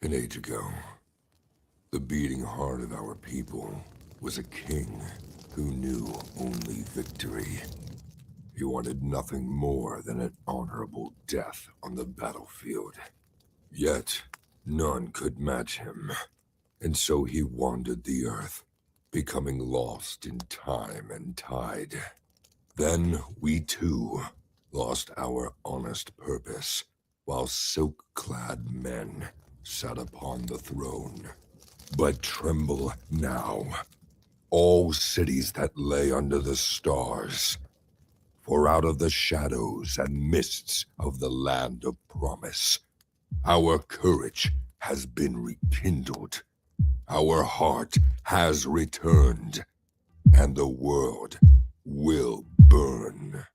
An age ago, the beating heart of our people was a king who knew only victory. He wanted nothing more than an honorable death on the battlefield. Yet, none could match him, and so he wandered the earth, becoming lost in time and tide. Then we too lost our honest purpose, while silk-clad men sat upon the throne. But tremble now, all cities that lay under the stars, for out of the shadows and mists of the land of promise, our courage has been rekindled, our heart has returned, and the world will burn.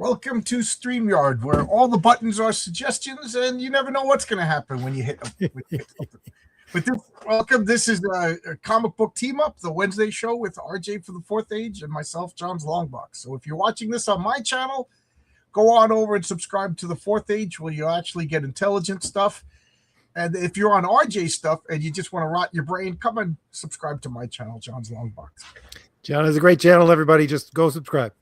Welcome to StreamYard, where all the buttons are suggestions, and you never know what's going to happen when you hit something. But welcome. This is a comic book team up, the Wednesday show with RJ for the Fourth Age and myself, John's Longbox. So if you're watching this on my channel, go on over and subscribe to the Fourth Age, where you'll actually get intelligent stuff. And if you're on RJ stuff and you just want to rot your brain, come and subscribe to my channel, John's Longbox. John is a great channel, everybody. Just go subscribe.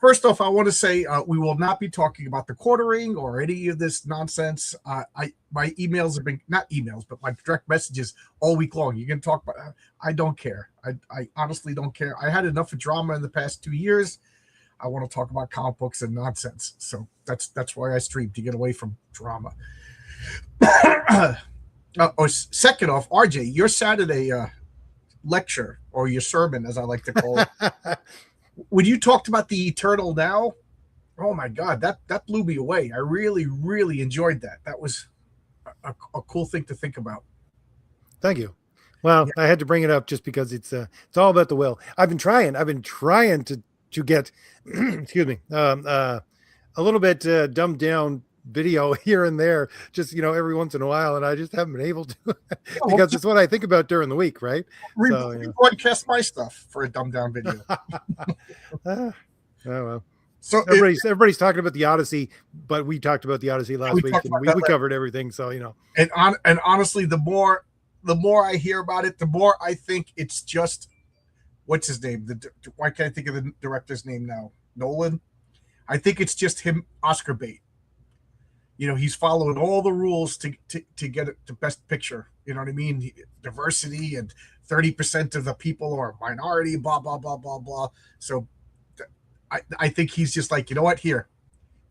First off, I want to say we will not be talking about the quartering or any of this nonsense. My emails have been, not emails, but my direct messages all week long. You can talk about, I don't care. I honestly don't care. I had enough of drama in the past 2 years. I want to talk about comic books and nonsense. So that's why I stream, to get away from drama. Second off, RJ, your Saturday lecture, or your sermon, as I like to call it, when you talked about the Eternal Now, oh my God, that blew me away. I really, really enjoyed that. That was a cool thing to think about. Thank you. Well, yeah. I had to bring it up just because it's all about the will. I've been trying to get, excuse me, a little bit dumbed down video here and there, just every once in a while, and I just haven't been able to because it's what I think about during the week, right? Broadcast my stuff for a dumbed down video. Oh well. So everybody's talking about the Odyssey, but we talked about the Odyssey last week, and we covered everything. So and honestly, the more I hear about it, the more I think it's just, what's his name? Why can't I think of the director's name now? Nolan. I think it's just him, Oscar bait. He's following all the rules to get it to Best Picture. You know what I mean? Diversity, and 30% of the people are minority, blah, blah, blah, blah, blah. So I think he's just like, you know what? Here,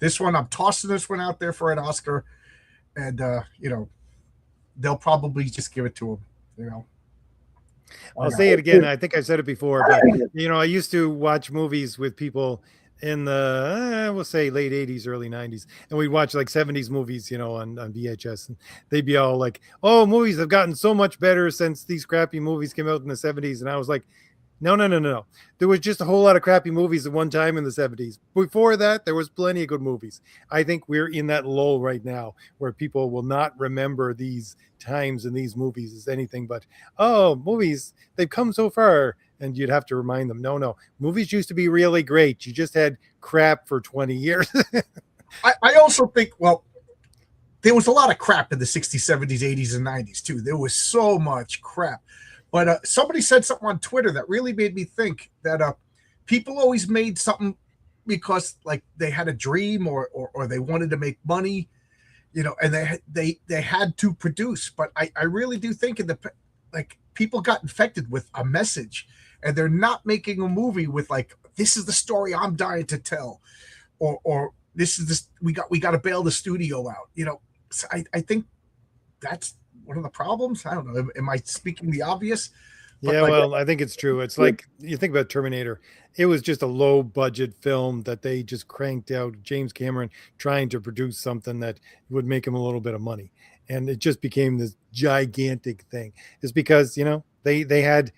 this one, I'm tossing this one out there for an Oscar. And, they'll probably just give it to him, Why I'll not? say it again. I think I've said it before, but I used to watch movies with people in the we'll say late 80s, early 90s, and we'd watch like 70s movies, on VHS, and they'd be all like, "Oh, movies have gotten so much better since these crappy movies came out in the 70s." And I was like, no, no, no, no, no. There was just a whole lot of crappy movies at one time in the 70s. Before that, there was plenty of good movies. I think we're in that lull right now where people will not remember these times and these movies as anything but, oh, movies, they've come so far. And you'd have to remind them, no, no, movies used to be really great. You just had crap for 20 years. I also think, well, there was a lot of crap in the 60s, 70s, 80s, and 90s, too. There was so much crap. But somebody said something on Twitter that really made me think that people always made something because like they had a dream or they wanted to make money, and they had to produce. But I really do think like people got infected with a message, and they're not making a movie with like, this is the story I'm dying to tell, or this is this we got to bail the studio out. So I think that's one of the problems. I don't know. Am I speaking the obvious? But yeah, well, I think it's true. It's like you think about Terminator. It was just a low budget film that they just cranked out. James Cameron trying to produce something that would make him a little bit of money. And it just became this gigantic thing. It's because, they had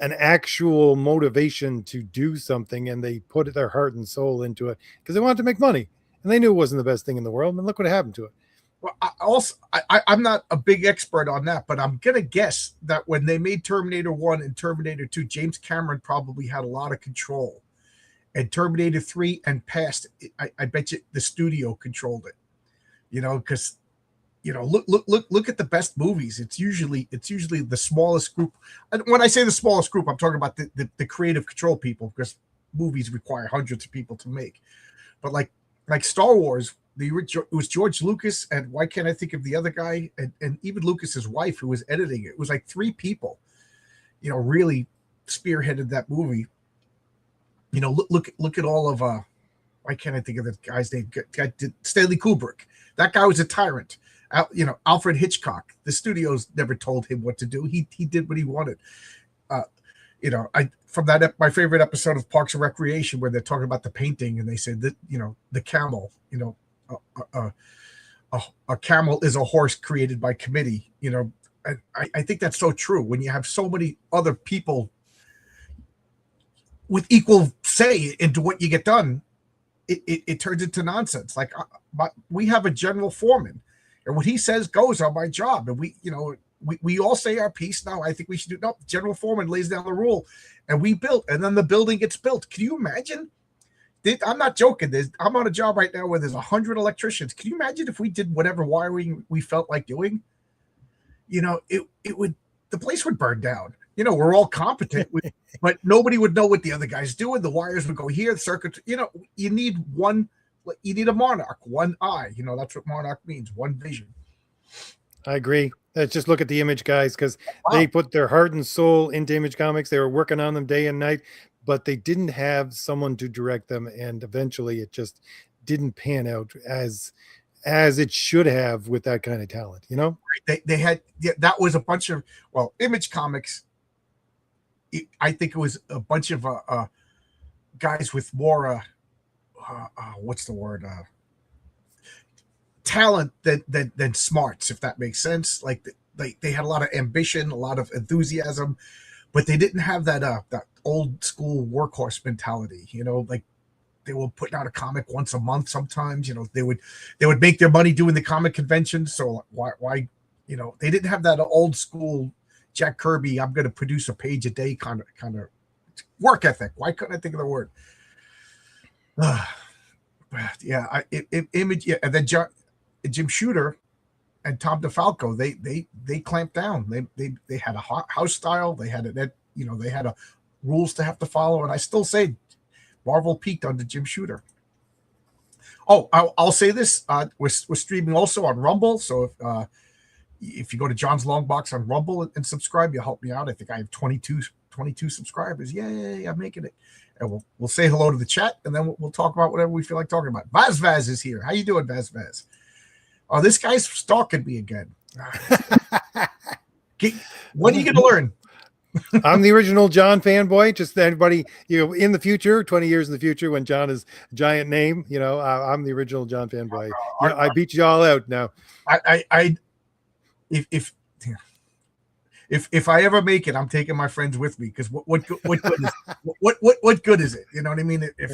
an actual motivation to do something, and they put their heart and soul into it because they wanted to make money. And they knew it wasn't the best thing in the world. And look what happened to it. Well, I'm not a big expert on that, but I'm going to guess that when they made Terminator 1 and Terminator 2, James Cameron probably had a lot of control. And Terminator 3 and past, I bet you the studio controlled it. Because look at the best movies. It's usually the smallest group. And when I say the smallest group, I'm talking about the creative control people, because movies require hundreds of people to make. But like Star Wars, it was George Lucas, and why can't I think of the other guy, and even Lucas's wife who was editing it. It was like three people, really spearheaded that movie. Look at all of why can't I think of the guy's name? Stanley Kubrick. That guy was a tyrant. Alfred Hitchcock. The studios never told him what to do. He did what he wanted. From that my favorite episode of Parks and Recreation, where they're talking about the painting, and they said that the camel, a camel is a horse created by committee. And I think that's so true. When you have so many other people with equal say into what you get done, it turns into nonsense. Like we have a general foreman, and what he says goes on my job, and we all say our piece. Now I think we should do. No, general foreman lays down the rule, and we build, and then the building gets built. Can you imagine? I'm not joking. I'm on a job right now where there's 100 electricians. Can you imagine if we did whatever wiring we felt like doing? It would, the place would burn down. We're all competent, but nobody would know what the other guy's doing. The wires would go here, the circuit. You need a monarch, one eye. That's what monarch means, one vision. I agree. Let's just look at the Image guys, because they put their heart and soul into Image Comics. They were working on them day and night, but they didn't have someone to direct them, and eventually it just didn't pan out as it should have with that kind of talent. They had that was a bunch of Image Comics. I think it was a bunch of guys with more what's the word, talent than smarts, if that makes sense. Like they had a lot of ambition, a lot of enthusiasm, but they didn't have that old school workhorse mentality. Like they were putting out a comic once a month sometimes. They would make their money doing the comic conventions. So why they didn't have that old school Jack Kirby, I'm going to produce a page a day kind of work ethic. Why couldn't I think of the word? Image, and then Jim Shooter and Tom DeFalco, they clamped down. They had a house style. They had they had rules to have to follow. And I still say Marvel peaked under Jim Shooter. Oh, I'll say this: we're streaming also on Rumble. So if you go to John's Long Box on Rumble and subscribe, you'll help me out. I think I have 22 subscribers. Yay, I'm making it. And we'll say hello to the chat, and then we'll talk about whatever we feel like talking about. Vaz is here. How you doing, Vaz? Oh, this guy's stalking me again. When are you going to learn? I'm the original John fanboy. Just anybody, in the future, 20 years in the future, when John is a giant name, I'm the original John fanboy. I beat you all out now. I if I ever make it, I'm taking my friends with me, because what good is what good is it? You know what I mean? If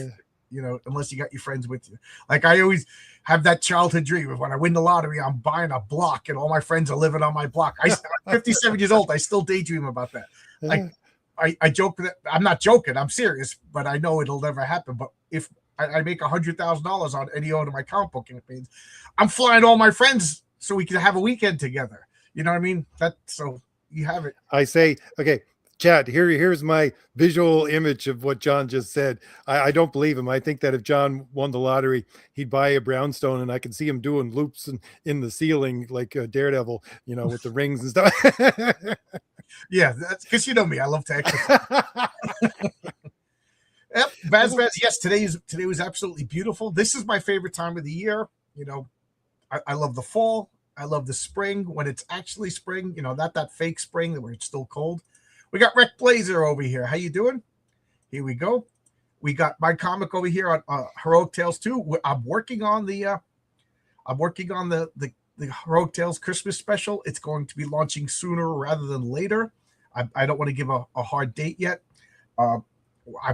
unless you got your friends with you. Like, I always have that childhood dream of when I win the lottery, I'm buying a block and all my friends are living on my block. I'm 57 years old. I still daydream about that. Like, I joke that I'm not joking. I'm serious, but I know it'll never happen. But if I make $100,000 on any one of my comic book campaigns, I'm flying all my friends so we can have a weekend together. You know what I mean? So you have it. I say, okay, Chad, here's my visual image of what John just said. I don't believe him. I think that if John won the lottery, he'd buy a brownstone, and I can see him doing loops in the ceiling like a Daredevil, with the rings and stuff. Yeah, that's because you know me. I love to exercise. Yep, Baz. Yes, today was absolutely beautiful. This is my favorite time of the year. I love the fall. I love the spring when it's actually spring. Not that fake spring where it's still cold. We got Rec Blazer over here. How you doing? Here we go. We got my comic over here on Heroic Tales 2. I'm working on the Heroic Tales Christmas special. It's going to be launching sooner rather than later. I don't want to give a hard date yet. I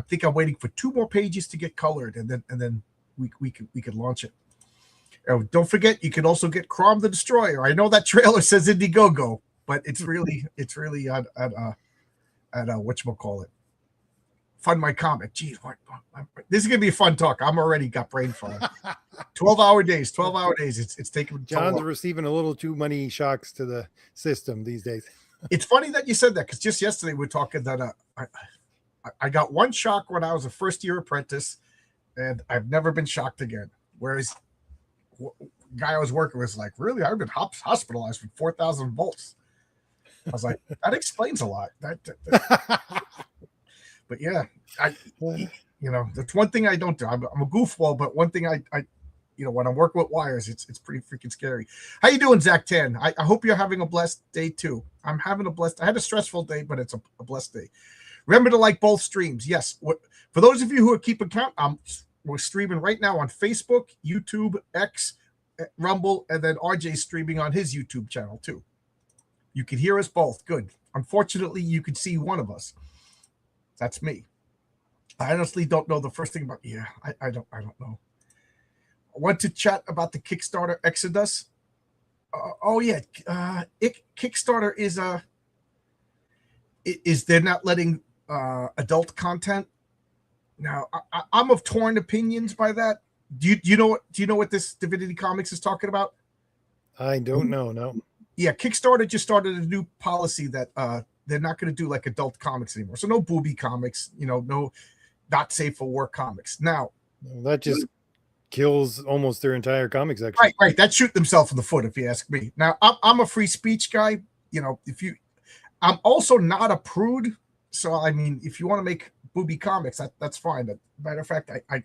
think I'm waiting for 2 more pages to get colored, and then we could launch it. Don't forget, you can also get Crom the Destroyer. I know that trailer says Indiegogo, but it's really at whatchamacallit, Fund My Comic. Geez, this is gonna be a fun talk. I'm already got brain fog. 12-hour days. It's taking. John's receiving a little too many shocks to the system these days. It's funny that you said that, because just yesterday we were talking that I got one shock when I was a first-year apprentice, and I've never been shocked again. Whereas guy I was working with was like, really, I've been hospitalized with 4,000 volts. I was like, that explains a lot. But yeah, that's one thing I don't do. I'm a goofball, but one thing I when I'm working with wires, it's pretty freaking scary. How you doing, Zach 10? I hope you're having a blessed day too. I'm having a blessed. I had a stressful day, but it's a blessed day. Remember to like both streams. Yes, for those of you who are keeping count, we're streaming right now on Facebook, YouTube, X, Rumble, and then RJ's streaming on his YouTube channel too. You can hear us both. Good. Unfortunately, you could see one of us. That's me. I honestly don't know the first thing about. Yeah, I don't know. I want to chat about the Kickstarter Exodus. Kickstarter is they're not letting adult content. Now, I'm of torn opinions by that. Do you know what this Divinity Comics is talking about? I don't know. No. Yeah, Kickstarter just started a new policy that they're not going to do like adult comics anymore. So no booby comics, no not safe for work comics. Now that just kills almost their entire comic section. Right. That shoot themselves in the foot, if you ask me. Now I'm a free speech guy. I'm also not a prude. So I mean, if you want to make booby comics, that's fine. Matter of fact, I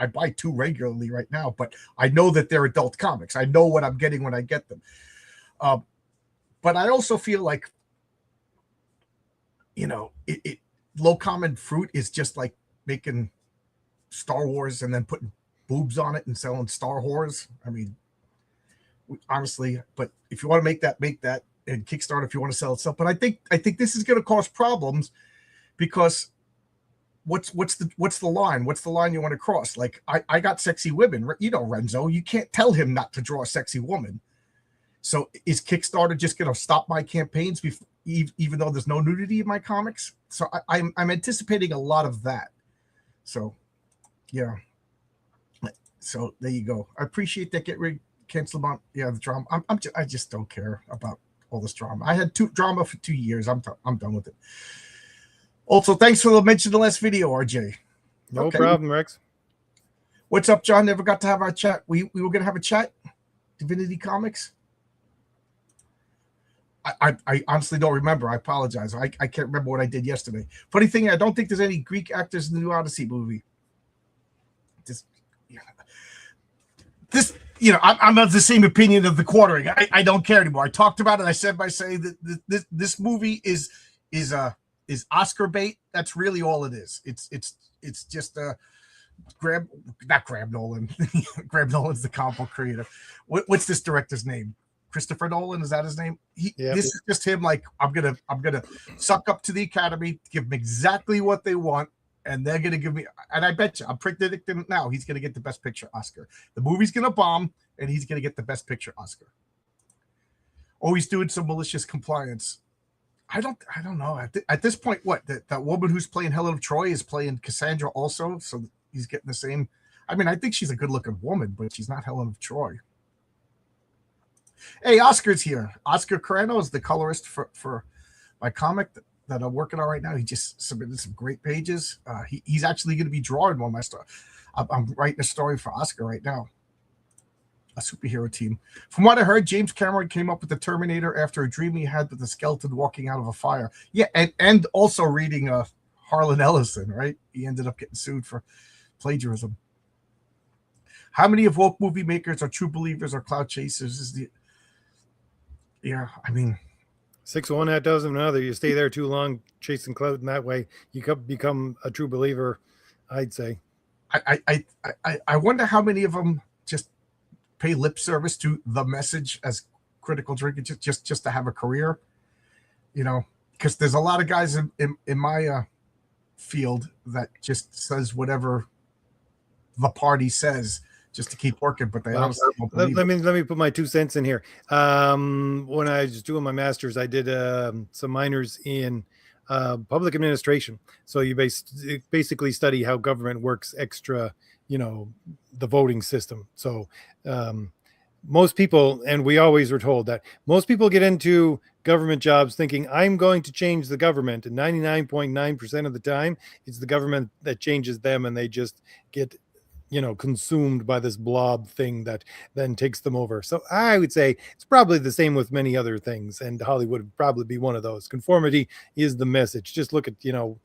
buy 2 regularly right now, but I know that they're adult comics. I know what I'm getting when I get them. But I also feel like, low common fruit is just like making Star Wars and then putting boobs on it and selling Star Wars. I mean, honestly, but if you want to make that, and Kickstarter if you want to sell itself. But I think this is going to cause problems, because what's the line? What's the line you want to cross? Like I got sexy women, Renzo. You can't tell him not to draw a sexy woman. So is Kickstarter just going to stop my campaigns even though there's no nudity in my comics? So I'm anticipating a lot of that. So yeah. So there you go. I appreciate that. Get rid, cancel about the drama. I just don't care about all this drama. I had drama for 2 years. I'm done with it. Also, thanks for the mention the last video, RJ. No problem, Rex. What's up, John? Never got to have our chat. We were going to have a chat. Divinity Comics. I honestly don't remember. I apologize. I can't remember what I did yesterday. Funny thing, I don't think there's any Greek actors in the new Odyssey movie. I'm of the same opinion of the quartering. I don't care anymore. I talked about it. I said by saying that this movie is is Oscar bait. That's really all it is. It's just a not Graham Nolan. Graham Nolan's the comic book creator. What's this director's name? Christopher Nolan, is that his name? This is just him. Like, I'm gonna suck up to the Academy, give them exactly what they want, and they're gonna give me. And I bet you, I'm predicting now, he's gonna get the Best Picture Oscar. The movie's gonna bomb, and he's gonna get the Best Picture Oscar. Oh, he's doing some malicious compliance. I don't know. At this point, what that woman who's playing Helen of Troy is playing Cassandra also, so he's getting the same. I mean, I think she's a good-looking woman, but she's not Helen of Troy. Hey, Oscar's here. Oscar Carreno is the colorist for my comic that I'm working on right now. He just submitted some great pages. He's actually going to be drawing one of my stuff. I'm writing a story for Oscar right now. A superhero team. From what I heard, James Cameron came up with the Terminator after a dream he had with the skeleton walking out of a fire. Yeah, and also reading Harlan Ellison, right? He ended up getting sued for plagiarism. How many of woke movie makers are true believers or cloud chasers? Yeah, I mean, 6 one, half dozen another. You stay there too long chasing clout in that way, you become a true believer, I'd say. I wonder how many of them just pay lip service to the message as critical drinking just to have a career, you know, because there's a lot of guys in my field that just says whatever the party says just to keep working, but they honestly don't believe let me put my 2 cents in here. When I was doing my master's, I did some minors in public administration. So you basically study how government works extra, you know, the voting system. So most people, and we always were told that most people get into government jobs thinking I'm going to change the government, and 99.9% of the time it's the government that changes them, and they just get, you know, consumed by this blob thing that then takes them over. So I would say it's probably the same with many other things, and Hollywood would probably be one of those. Conformity is the message. Just look at, you know,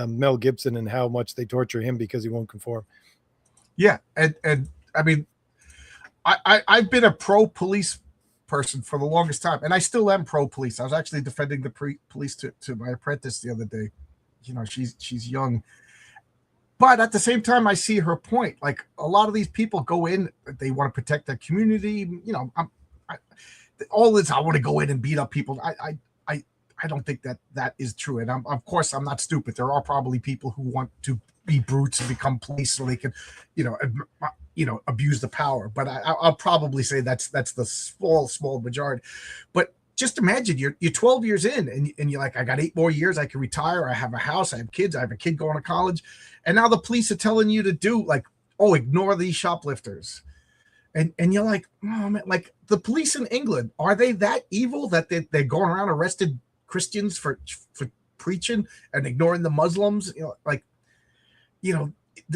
Mel Gibson and how much they torture him because he won't conform. Yeah, and I mean, I've been a pro-police person for the longest time, and I still am pro-police. I was actually defending the police to my apprentice the other day. You know, she's young. But at the same time, I see her point. Like, a lot of these people go in, they want to protect their community. You know, all this, I want to go in and beat up people. I don't think that is true. And of course, I'm not stupid. There are probably people who want to be brutes and become police so they can, you know, abuse the power. But I'll probably say that's the small majority. But just imagine you're 12 years in and you're like, I got 8 more years. I can retire. I have a house. I have kids. I have a kid going to college. And now the police are telling you to do like, oh, ignore these shoplifters. And you're like, oh man, like the police in England, are they that evil that they're going around arrested Christians for preaching and ignoring the Muslims? You know, like, you know,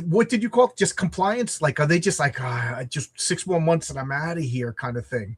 what did you call it? Just compliance? Like, are they just like, just 6 more months and I'm out of here kind of thing?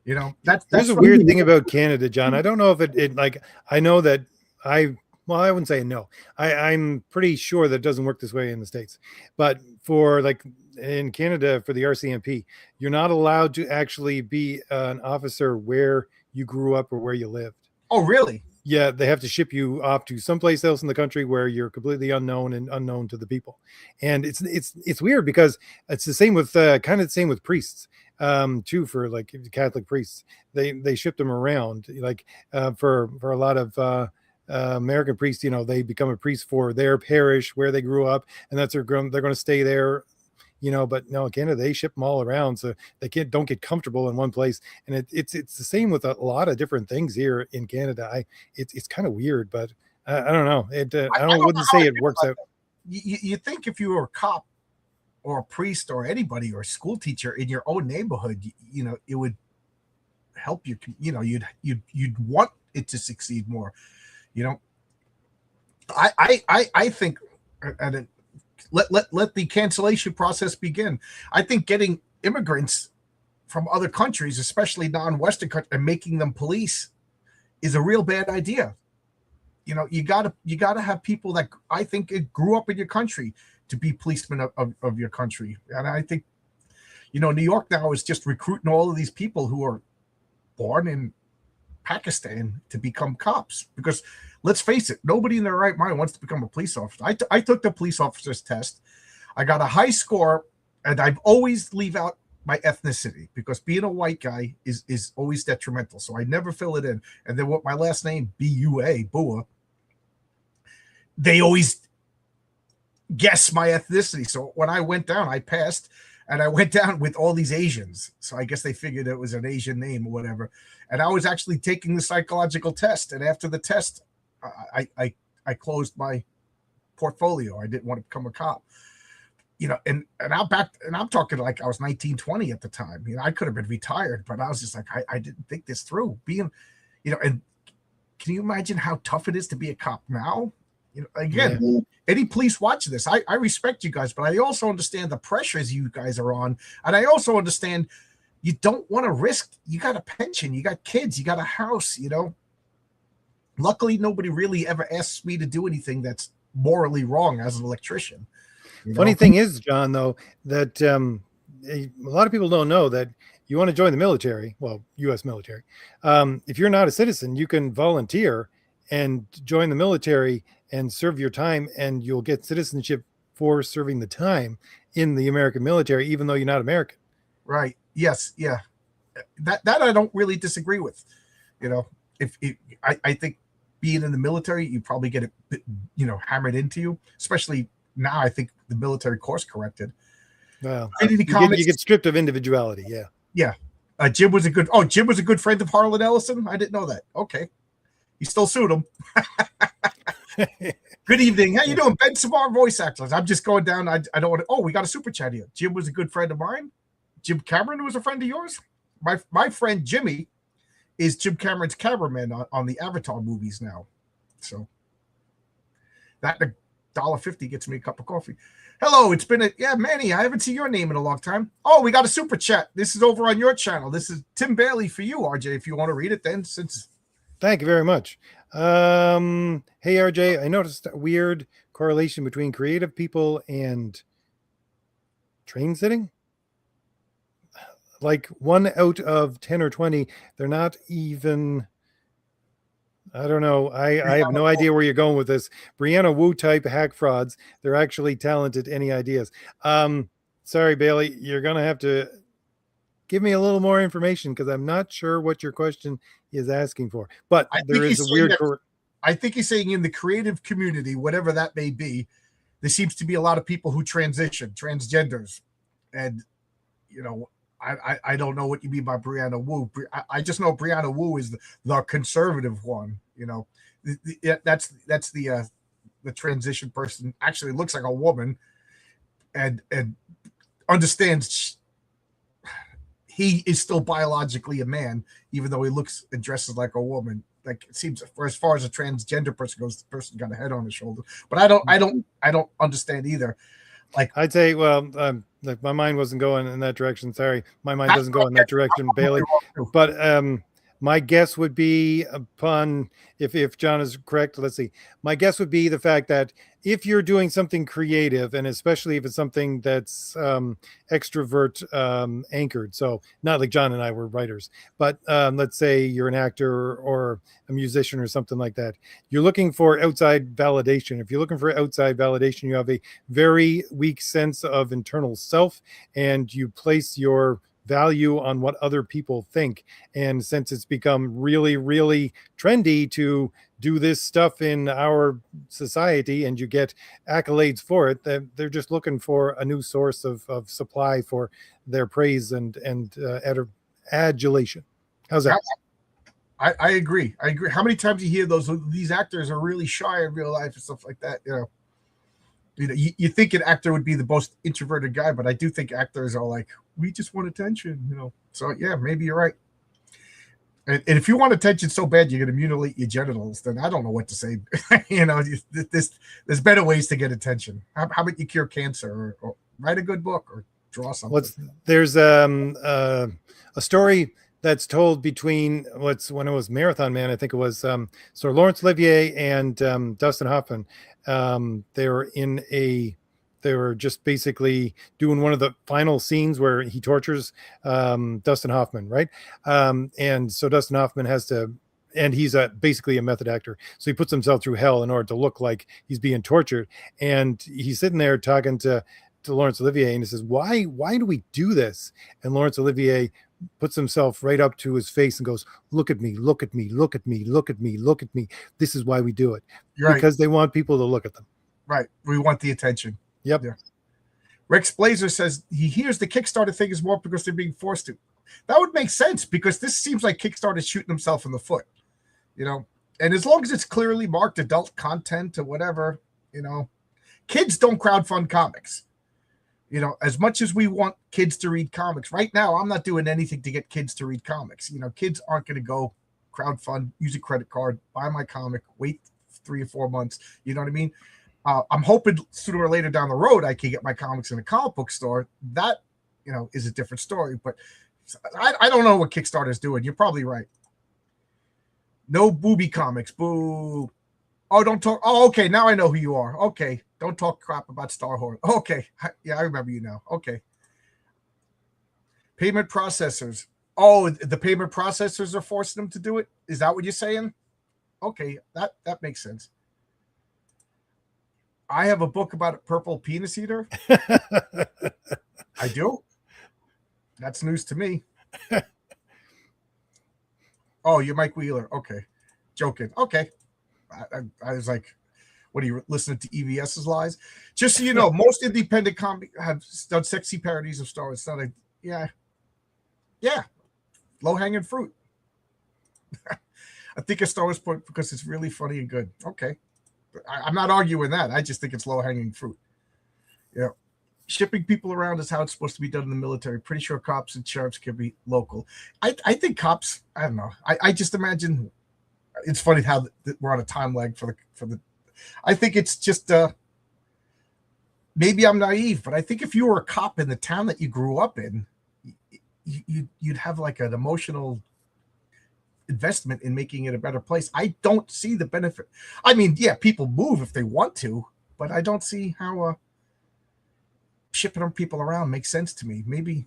You know, that's a weird thing about Canada, John. I don't know if it like, I know that I wouldn't say no. I'm pretty sure that it doesn't work this way in the States. But for like in Canada, for the RCMP, you're not allowed to actually be an officer where you grew up or where you lived. Oh, really? Yeah, they have to ship you off to someplace else in the country where you're completely unknown and unknown to the people. And it's weird because it's the same with kind of the same with priests too. For like Catholic priests, they ship them around. Like for a lot of American priests, you know, they become a priest for their parish where they grew up, and they're going to stay there. You know, but no, in Canada, they ship them all around, so they don't get comfortable in one place. And it's the same with a lot of different things here in Canada. It's kind of weird, but I don't know. I wouldn't say it works out. You think if you were a cop or a priest or anybody or a school teacher in your own neighborhood, you know, it would help you. You know, you'd want it to succeed more. You know, I think, and let the cancellation process begin. I think getting immigrants from other countries, especially non-Western countries, and making them police is a real bad idea. You know, you gotta have people that I think it grew up in your country to be policemen of your country. And I think, you know, New York now is just recruiting all of these people who are born in Pakistan to become cops, because let's face it, nobody in their right mind wants to become a police officer. I took the police officer's test. I got a high score, and I always leave out my ethnicity because being a white guy is always detrimental. So I never fill it in. And then with my last name, B-U-A, Bua, they always guess my ethnicity. So when I went down, I passed, and I went down with all these Asians. So I guess they figured it was an Asian name or whatever. And I was actually taking the psychological test. And after the test, I closed my portfolio. I didn't want to become a cop. And I'm talking like I was 19, 20 at the time. I could have been retired, but I was just like, I didn't think this through. And can you imagine how tough it is to be a cop now? Again, any police watching this, I respect you guys, but I also understand the pressures you guys are on. And I also understand you don't want to risk. You got a pension, you got kids, you got a house, Luckily, nobody really ever asks me to do anything that's morally wrong as an electrician. Funny thing is, John, though, that a lot of people don't know that you want to join the military, well, U.S. military. If you're not a citizen, you can volunteer and join the military and serve your time, and you'll get citizenship for serving the time in the American military, even though you're not American. Right. Yes. Yeah. That I don't really disagree with. I think being in the military, you probably get it, hammered into you, especially now. I think the military course corrected. Well, you get stripped of individuality. Yeah. Yeah. Jim was a good friend of Harlan Ellison. I didn't know that. Okay. You still sued him. Good evening. How you doing? Ben Savard, voice actors. I'm just going down. I don't want to. Oh, we got a super chat here. Jim was a good friend of mine. Jim Cameron was a friend of yours. My friend Jimmy is Jim Cameron's cameraman on the Avatar movies now. So that $1.50 gets me a cup of coffee. Hello, it's been Manny. I haven't seen your name in a long time. Oh, we got a super chat. This is over on your channel. This is Tim Bailey for you, RJ. If you want to read it, then Thank you very much. Hey, RJ, I noticed a weird correlation between creative people and train sitting. Like 1 out of 10 or 20, they're not even. I don't know. I have no idea where you're going with this. Brianna Wu type hack frauds. They're actually talented. Any ideas? Sorry, Bailey. You're going to have to give me a little more information because I'm not sure what your question is asking for. But there is a weird. I think he's saying in the creative community, whatever that may be, there seems to be a lot of people who transition, transgenders. And, I don't know what you mean by Brianna Wu. I just know Brianna Wu is the conservative one. That's the transition person. Actually looks like a woman, and understands he is still biologically a man, even though he looks and dresses like a woman. Like it seems, for as far as a transgender person goes, the person got a head on his shoulder. But I don't understand either. Like I'd say, like my mind wasn't going in that direction. Sorry, my mind doesn't go in that direction, Bailey. But my guess would be upon if John is correct. Let's see. My guess would be the fact that if you're doing something creative, and especially if it's something that's extrovert anchored, so not like John and I were writers, but let's say you're an actor or a musician or something like that, you're looking for outside validation. If you're looking for outside validation, you have a very weak sense of internal self, and you place your value on what other people think. And since it's become really, really trendy to do this stuff in our society and you get accolades for it, they're just looking for a new source of supply for their praise and adulation. How's that? I agree. How many times you hear these actors are really shy in real life and stuff like that? You think an actor would be the most introverted guy, but I do think actors are like, we just want attention, So yeah, maybe you're right. And if you want attention so bad you're going to mutilate your genitals, then I don't know what to say. There's better ways to get attention. How about you cure cancer or write a good book or draw something? There's a story that's told between when it was Marathon Man, I think it was so Laurence Olivier and Dustin Hoffman. They were just basically doing one of the final scenes where he tortures Dustin Hoffman, right? And so Dustin Hoffman has to and he's basically a method actor. So he puts himself through hell in order to look like he's being tortured. And he's sitting there talking to Laurence Olivier, and he says, why do we do this? And Laurence Olivier puts himself right up to his face and goes, look at me, look at me, look at me, look at me, look at me. This is why we do it. Right. Because they want people to look at them. Right. We want the attention. Yep. Yeah. Rex Blazer says he hears the Kickstarter thing is more because they're being forced to. That would make sense, because this seems like Kickstarter is shooting himself in the foot, you know. And as long as it's clearly marked adult content or whatever, you know, kids don't crowdfund comics. You know, as much as we want kids to read comics, right now, I'm not doing anything to get kids to read comics. You know, kids aren't going to go crowdfund, use a credit card, buy my comic, wait 3 or 4 months. You know what I mean? I'm hoping sooner or later down the road I can get my comics in a comic book store. That, you know, is a different story. But I don't know what Kickstarter is doing. You're probably right. No booby comics. Boo. Oh, don't talk. Oh, okay. Now I know who you are. Okay. Don't talk crap about Starhorn. Okay. Yeah, I remember you now. Okay. Payment processors. Oh, the payment processors are forcing them to do it? Is that what you're saying? Okay. That makes sense. I have a book about a purple penis eater. I do. That's news to me. Oh, you're Mike Wheeler. Okay. Joking. Okay. I was like, what are you listening to EVS's lies? Just so you know, most independent comic have done sexy parodies of Star Wars. It's not a, yeah. Low-hanging fruit. I think it's Star Wars point because it's really funny and good. Okay. I'm not arguing that. I just think it's low-hanging fruit. Yeah. Shipping people around is how it's supposed to be done in the military. Pretty sure cops and sheriffs can be local. I think cops, I don't know. I just imagine, it's funny how we're on a time lag for the I think it's just maybe I'm naive, but I think if you were a cop in the town that you grew up in, you'd have like an emotional investment in making it a better place. I don't see the benefit. I mean, yeah, people move if they want to, but I don't see how shipping people around makes sense to me. Maybe,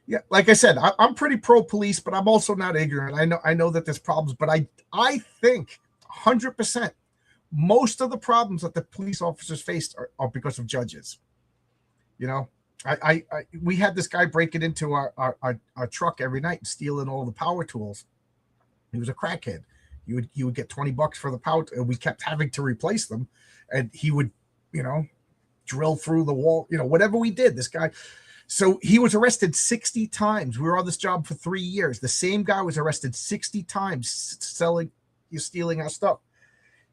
yeah, like I said, I'm pretty pro police, but I'm also not ignorant. I know that there's problems, but I think 100% most of the problems that the police officers faced are because of judges. You know, we had this guy breaking into our truck every night and stealing all the power tools. He was a crackhead. You would get $20 for the power, and we kept having to replace them. And he would, you know, drill through the wall, you know, whatever we did. This guy, so he was arrested 60 times. We were on this job for 3 years. The same guy was arrested 60 times stealing our stuff.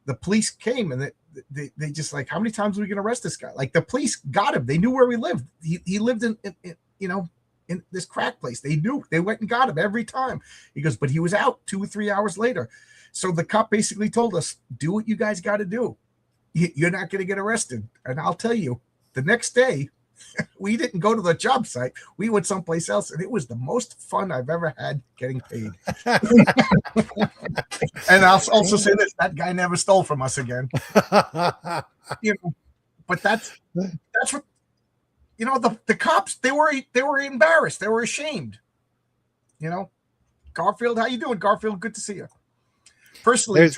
The police came and they just like, how many times are we going to arrest this guy? Like, the police got him. They knew where we lived. He lived in you know, in this crack place. They knew. They went and got him every time. He goes, but he was out 2 or 3 hours later. So the cop basically told us, do what you guys got to do. You're not going to get arrested. And I'll tell you, the next day, we didn't go to the job site. We went someplace else, and it was the most fun I've ever had getting paid. And I'll also say this: that guy never stole from us again. You know, but that's what, you know. The cops, they were embarrassed. They were ashamed. You know, Garfield, how you doing, Garfield? Good to see you. Personally,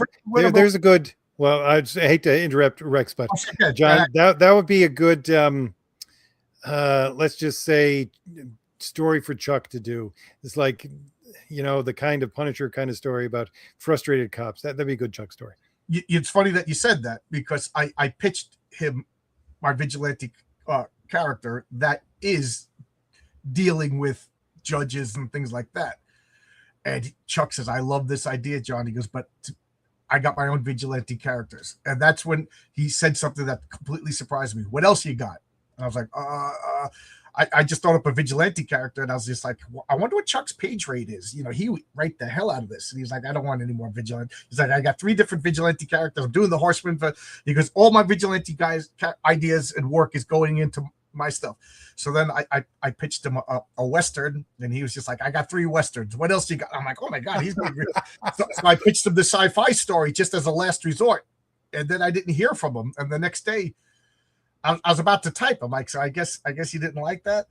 there's a good. Well, I hate to interrupt Rex, but John, that would be a good. Let's just say story for Chuck to do. It's like, you know, the kind of Punisher kind of story about frustrated cops. That'd be a good Chuck story. It's funny that you said that, because I pitched him my vigilante character that is dealing with judges and things like that. And Chuck says, I love this idea, John. He goes, but I got my own vigilante characters. And that's when he said something that completely surprised me. What else you got? And I was like, I just thought up a vigilante character, and I was just like, I wonder what Chuck's page rate is. You know, he would write the hell out of this. And he's like, I don't want any more vigilante. He's like, I got 3 different vigilante characters. I'm doing the Horseman, but because all my vigilante guys ideas and work is going into my stuff. So then I pitched him a Western, and he was just like, I got 3 Westerns. What else you got? I'm like, oh my God, he's being real. So I pitched him the sci-fi story just as a last resort. And then I didn't hear from him. And the next day, I was about to type. I'm like, so I guess he didn't like that.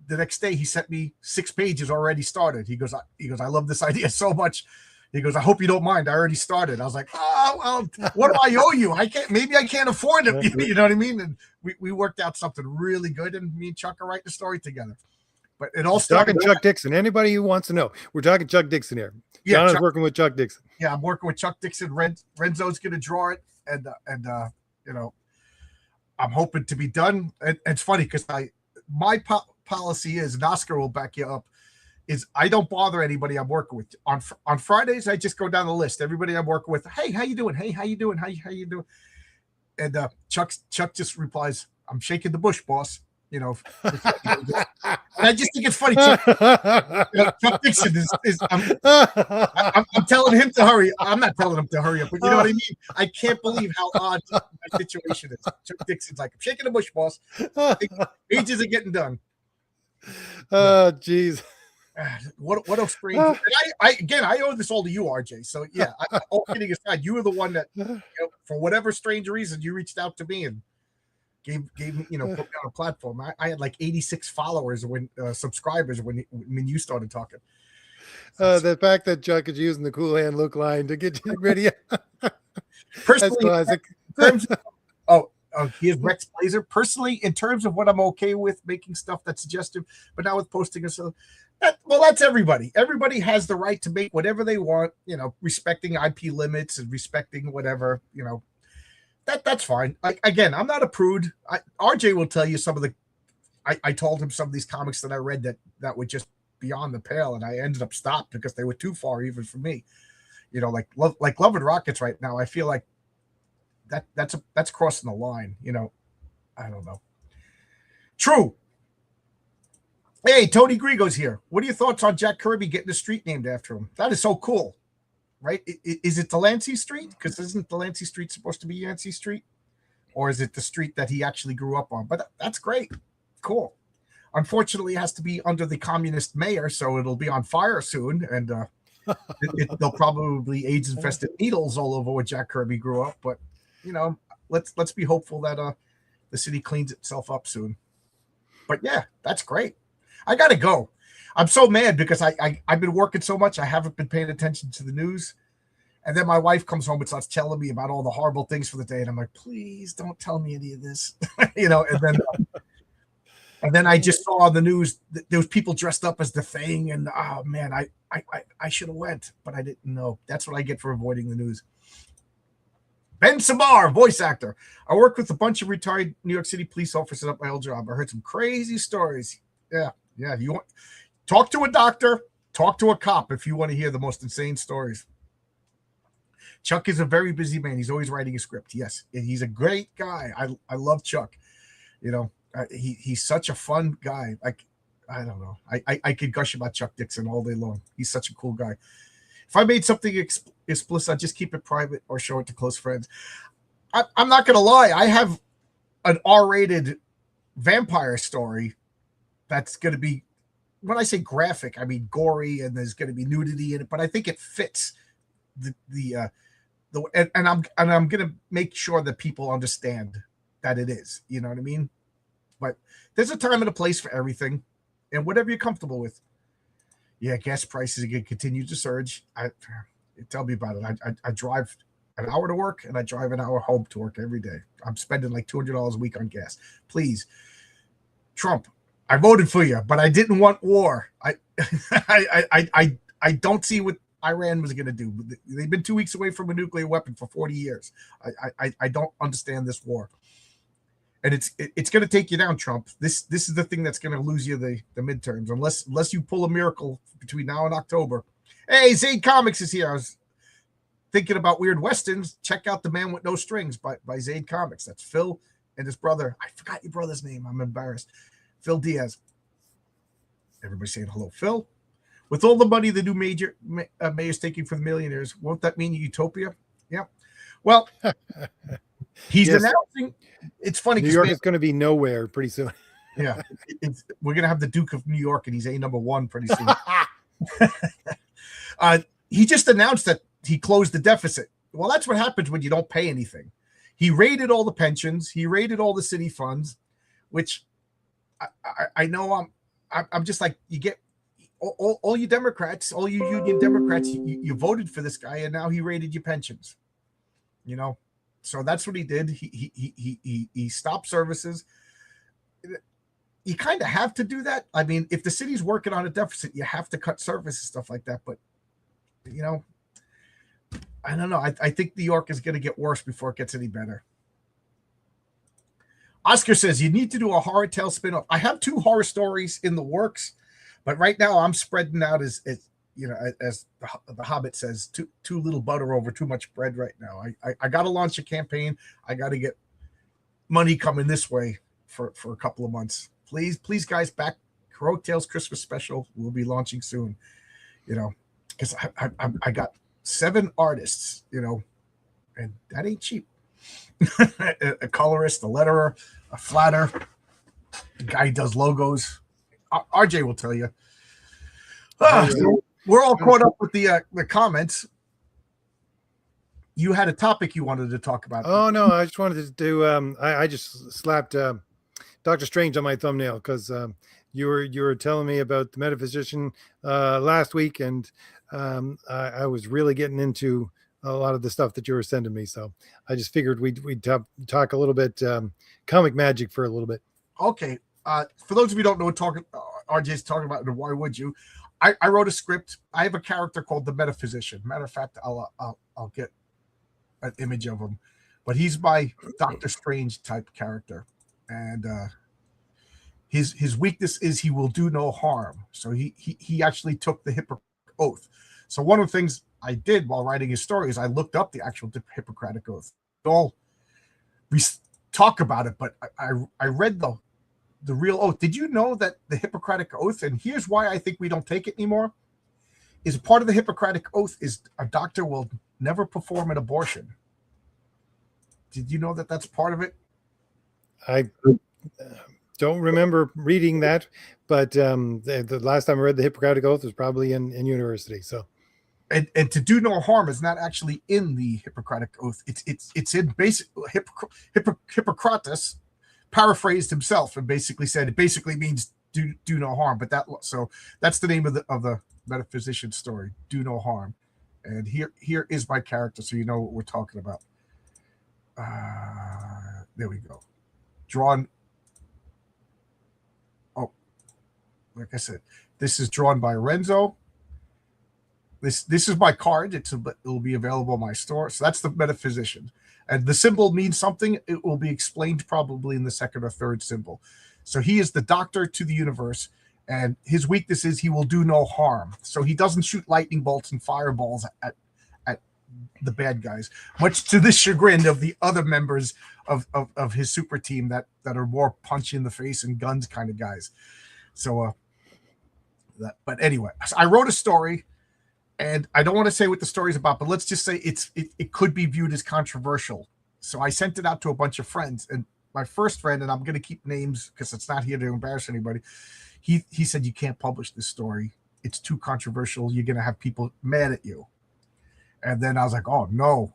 The next day, he sent me 6 pages already started. He goes, I love this idea so much. He goes, I hope you don't mind. I already started. I was like, oh, well, what do I owe you? Maybe I can't afford it. You know what I mean? And we worked out something really good, and me and Chuck are writing the story together. But it all started. Talking Chuck Dixon. Anybody who wants to know, we're talking Chuck Dixon here. Yeah, John is working with Chuck Dixon. Yeah, I'm working with Chuck Dixon. Renzo's going to draw it, and I'm hoping to be done. And it's funny because my policy is, and Oscar will back you up, is I don't bother anybody I'm working with. On Fridays, I just go down the list. Everybody I'm working with, hey, how you doing? Hey, how you doing? How you doing? And Chuck just replies, I'm shaking the bush, boss. And I just think it's funny. Chuck Dixon is I'm telling him to hurry. I'm not telling him to hurry up, but you know what I mean? I can't believe how odd my situation is. Chuck Dixon's like, I'm shaking the bush, boss. Pages are getting done. Oh, geez. What a strange. And I owe this all to you, RJ. So yeah, all kidding aside, you were the one that, for whatever strange reason, you reached out to me and gave me, put me on a platform. I had like 86 followers subscribers when you started talking. The fact that Chuck is using the Cool Hand Look line to get you ready. Personally, that's classic. He is Rex Blazer. Personally, in terms of what I'm okay with, making stuff that's suggestive, but now with posting so that's everybody. Everybody has the right to make whatever they want, respecting IP limits and respecting whatever, that's fine. Again, I'm not a prude. RJ will tell you some of the, I told him some of these comics that I read that were just beyond the pale, and I ended up stopped because they were too far even for me. Like Love and Rockets right now, I feel like that's crossing the line. I don't know. True. Hey, Tony Grigo's here. What are your thoughts on Jack Kirby getting a street named after him? That is so cool, right? Is it Delancey Street? Because isn't Delancey Street supposed to be Yancey Street? Or is it the street that he actually grew up on? But that's great. Cool. Unfortunately, it has to be under the communist mayor, so it'll be on fire soon. And they'll probably AIDS-infested needles all over where Jack Kirby grew up. But, let's be hopeful that the city cleans itself up soon. But, yeah, that's great. I got to go. I'm so mad because I've been working so much. I haven't been paying attention to the news. And then my wife comes home and starts telling me about all the horrible things for the day. And I'm like, please don't tell me any of this. And then I just saw on the news that there was people dressed up as the Thing. And, oh, man, I should have went, but I didn't know. That's what I get for avoiding the news. Ben Samar, voice actor. I worked with a bunch of retired New York City police officers at my old job. I heard some crazy stories. Yeah. You want talk to a doctor, talk to a cop if you want to hear the most insane stories. Chuck is a very busy man. He's always writing a script. Yes, he's a great guy. I love Chuck. He's such a fun guy. Like, I don't know. I could gush about Chuck Dixon all day long. He's such a cool guy. If I made something explicit, I'd just keep it private or show it to close friends. I'm not going to lie. I have an R-rated vampire story that's going to be, when I say graphic, I mean gory, and there's going to be nudity in it, but I think it fits and I'm going to make sure that people understand that it is, you know what I mean? But there's a time and a place for everything, and whatever you're comfortable with. Yeah, gas prices are going to continue to surge. Tell me about it. I drive an hour to work, and I drive an hour home to work every day. I'm spending like $200 a week on gas. Please, Trump, I voted for you, but I didn't want war. I don't see what Iran was going to do. They've been 2 weeks away from a nuclear weapon for 40 years. I don't understand this war. And it's going to take you down, Trump. This is the thing that's going to lose you the midterms, unless you pull a miracle between now and October. Hey, Zaid Comics is here. I was thinking about weird westerns. Check out The Man with No Strings by Zaid Comics. That's Phil and his brother. I forgot your brother's name. I'm embarrassed. Phil Diaz. Everybody saying hello, Phil. With all the money the new mayor's taking from the millionaires, won't that mean utopia? Yeah. Well, he's announcing. It's funny. New York is going to be nowhere pretty soon. Yeah. We're going to have the Duke of New York, and he's #1 pretty soon. He just announced that he closed the deficit. Well, that's what happens when you don't pay anything. He raided all the pensions. He raided all the city funds, which I know I'm just like, you get all you Democrats, all you union Democrats, you voted for this guy, and now he raided your pensions. You know, so that's what he did. He stopped services. You kind of have to do that. I mean, if the city's working on a deficit, you have to cut services, stuff like that. But you know, I don't know. I think New York is going to get worse before it gets any better. Oscar says you need to do a horror tale spinoff. I have 2 horror stories in the works, but right now I'm spreading out as you know, as the Hobbit says, too little butter over too much bread right now. I got to launch a campaign. I got to get money coming this way for a couple of months. Please, guys, back Heroic Tales Christmas special will be launching soon. You know, because I got 7 artists, you know, and that ain't cheap. A colorist, a letterer, a flatter, a guy who does logos. RJ will tell you. So we're all caught up with the comments. You had a topic you wanted to talk about. Oh no, I just wanted to do. I just slapped Doctor Strange on my thumbnail because you were telling me about the metaphysician last week, and I was really getting into a lot of the stuff that you were sending me. So I just figured we'd talk a little bit comic magic for a little bit. Okay. For those of you who don't know what RJ's talking about, and why would you? I wrote a script. I have a character called the Metaphysician. Matter of fact, I'll get an image of him, but he's my Doctor Strange type character, and his weakness is he will do no harm. So he actually took the Hippocratic Oath. So one of the things I did while writing his story is I looked up the actual Hippocratic Oath. We talk about it, but I read the real oath. Did you know that the Hippocratic Oath, and here's why I think we don't take it anymore, is part of the Hippocratic Oath is a doctor will never perform an abortion. Did you know that that's part of it? I don't remember reading that, but the last time I read the Hippocratic Oath was probably in university. So, and to do no harm is not actually in the Hippocratic Oath. It's in basic Hippocrates paraphrased himself and basically said it basically means do no harm. But that's the name of the metaphysician story, Do No Harm. And here is my character, so you know what we're talking about. There we go. Drawn. Oh, like I said, this is drawn by Renzo. This is my card. It'll be available in my store. So that's the metaphysician. And the symbol means something. It will be explained probably in the second or third symbol. So he is the doctor to the universe, and his weakness is he will do no harm. So he doesn't shoot lightning bolts and fireballs at the bad guys, much to the chagrin of the other members of his super team that are more punch in the face and guns kind of guys. So, but anyway, I wrote a story. And I don't want to say what the story's about, but let's just say it could be viewed as controversial. So I sent it out to a bunch of friends, and my first friend, and I'm going to keep names because it's not here to embarrass anybody. He said, you can't publish this story. It's too controversial. You're going to have people mad at you. And then I was like, oh no.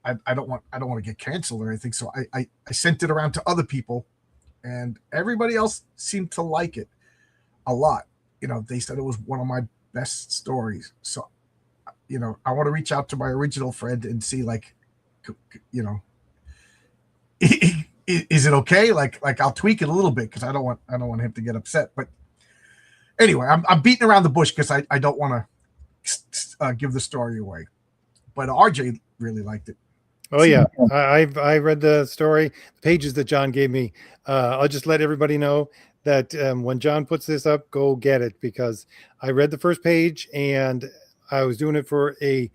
I don't want to get canceled or anything. So I sent it around to other people, and everybody else seemed to like it a lot. You know, they said it was one of my best stories. So, you know, I want to reach out to my original friend and see, like, you know, is it okay? Like I'll tweak it a little bit because I don't want him to get upset. But anyway, I'm beating around the bush because I don't want to give the story away. But RJ really liked it. Oh yeah, I read the story, the pages that John gave me. I'll just let everybody know that when John puts this up, go get it, because I read the first page and I was doing it for a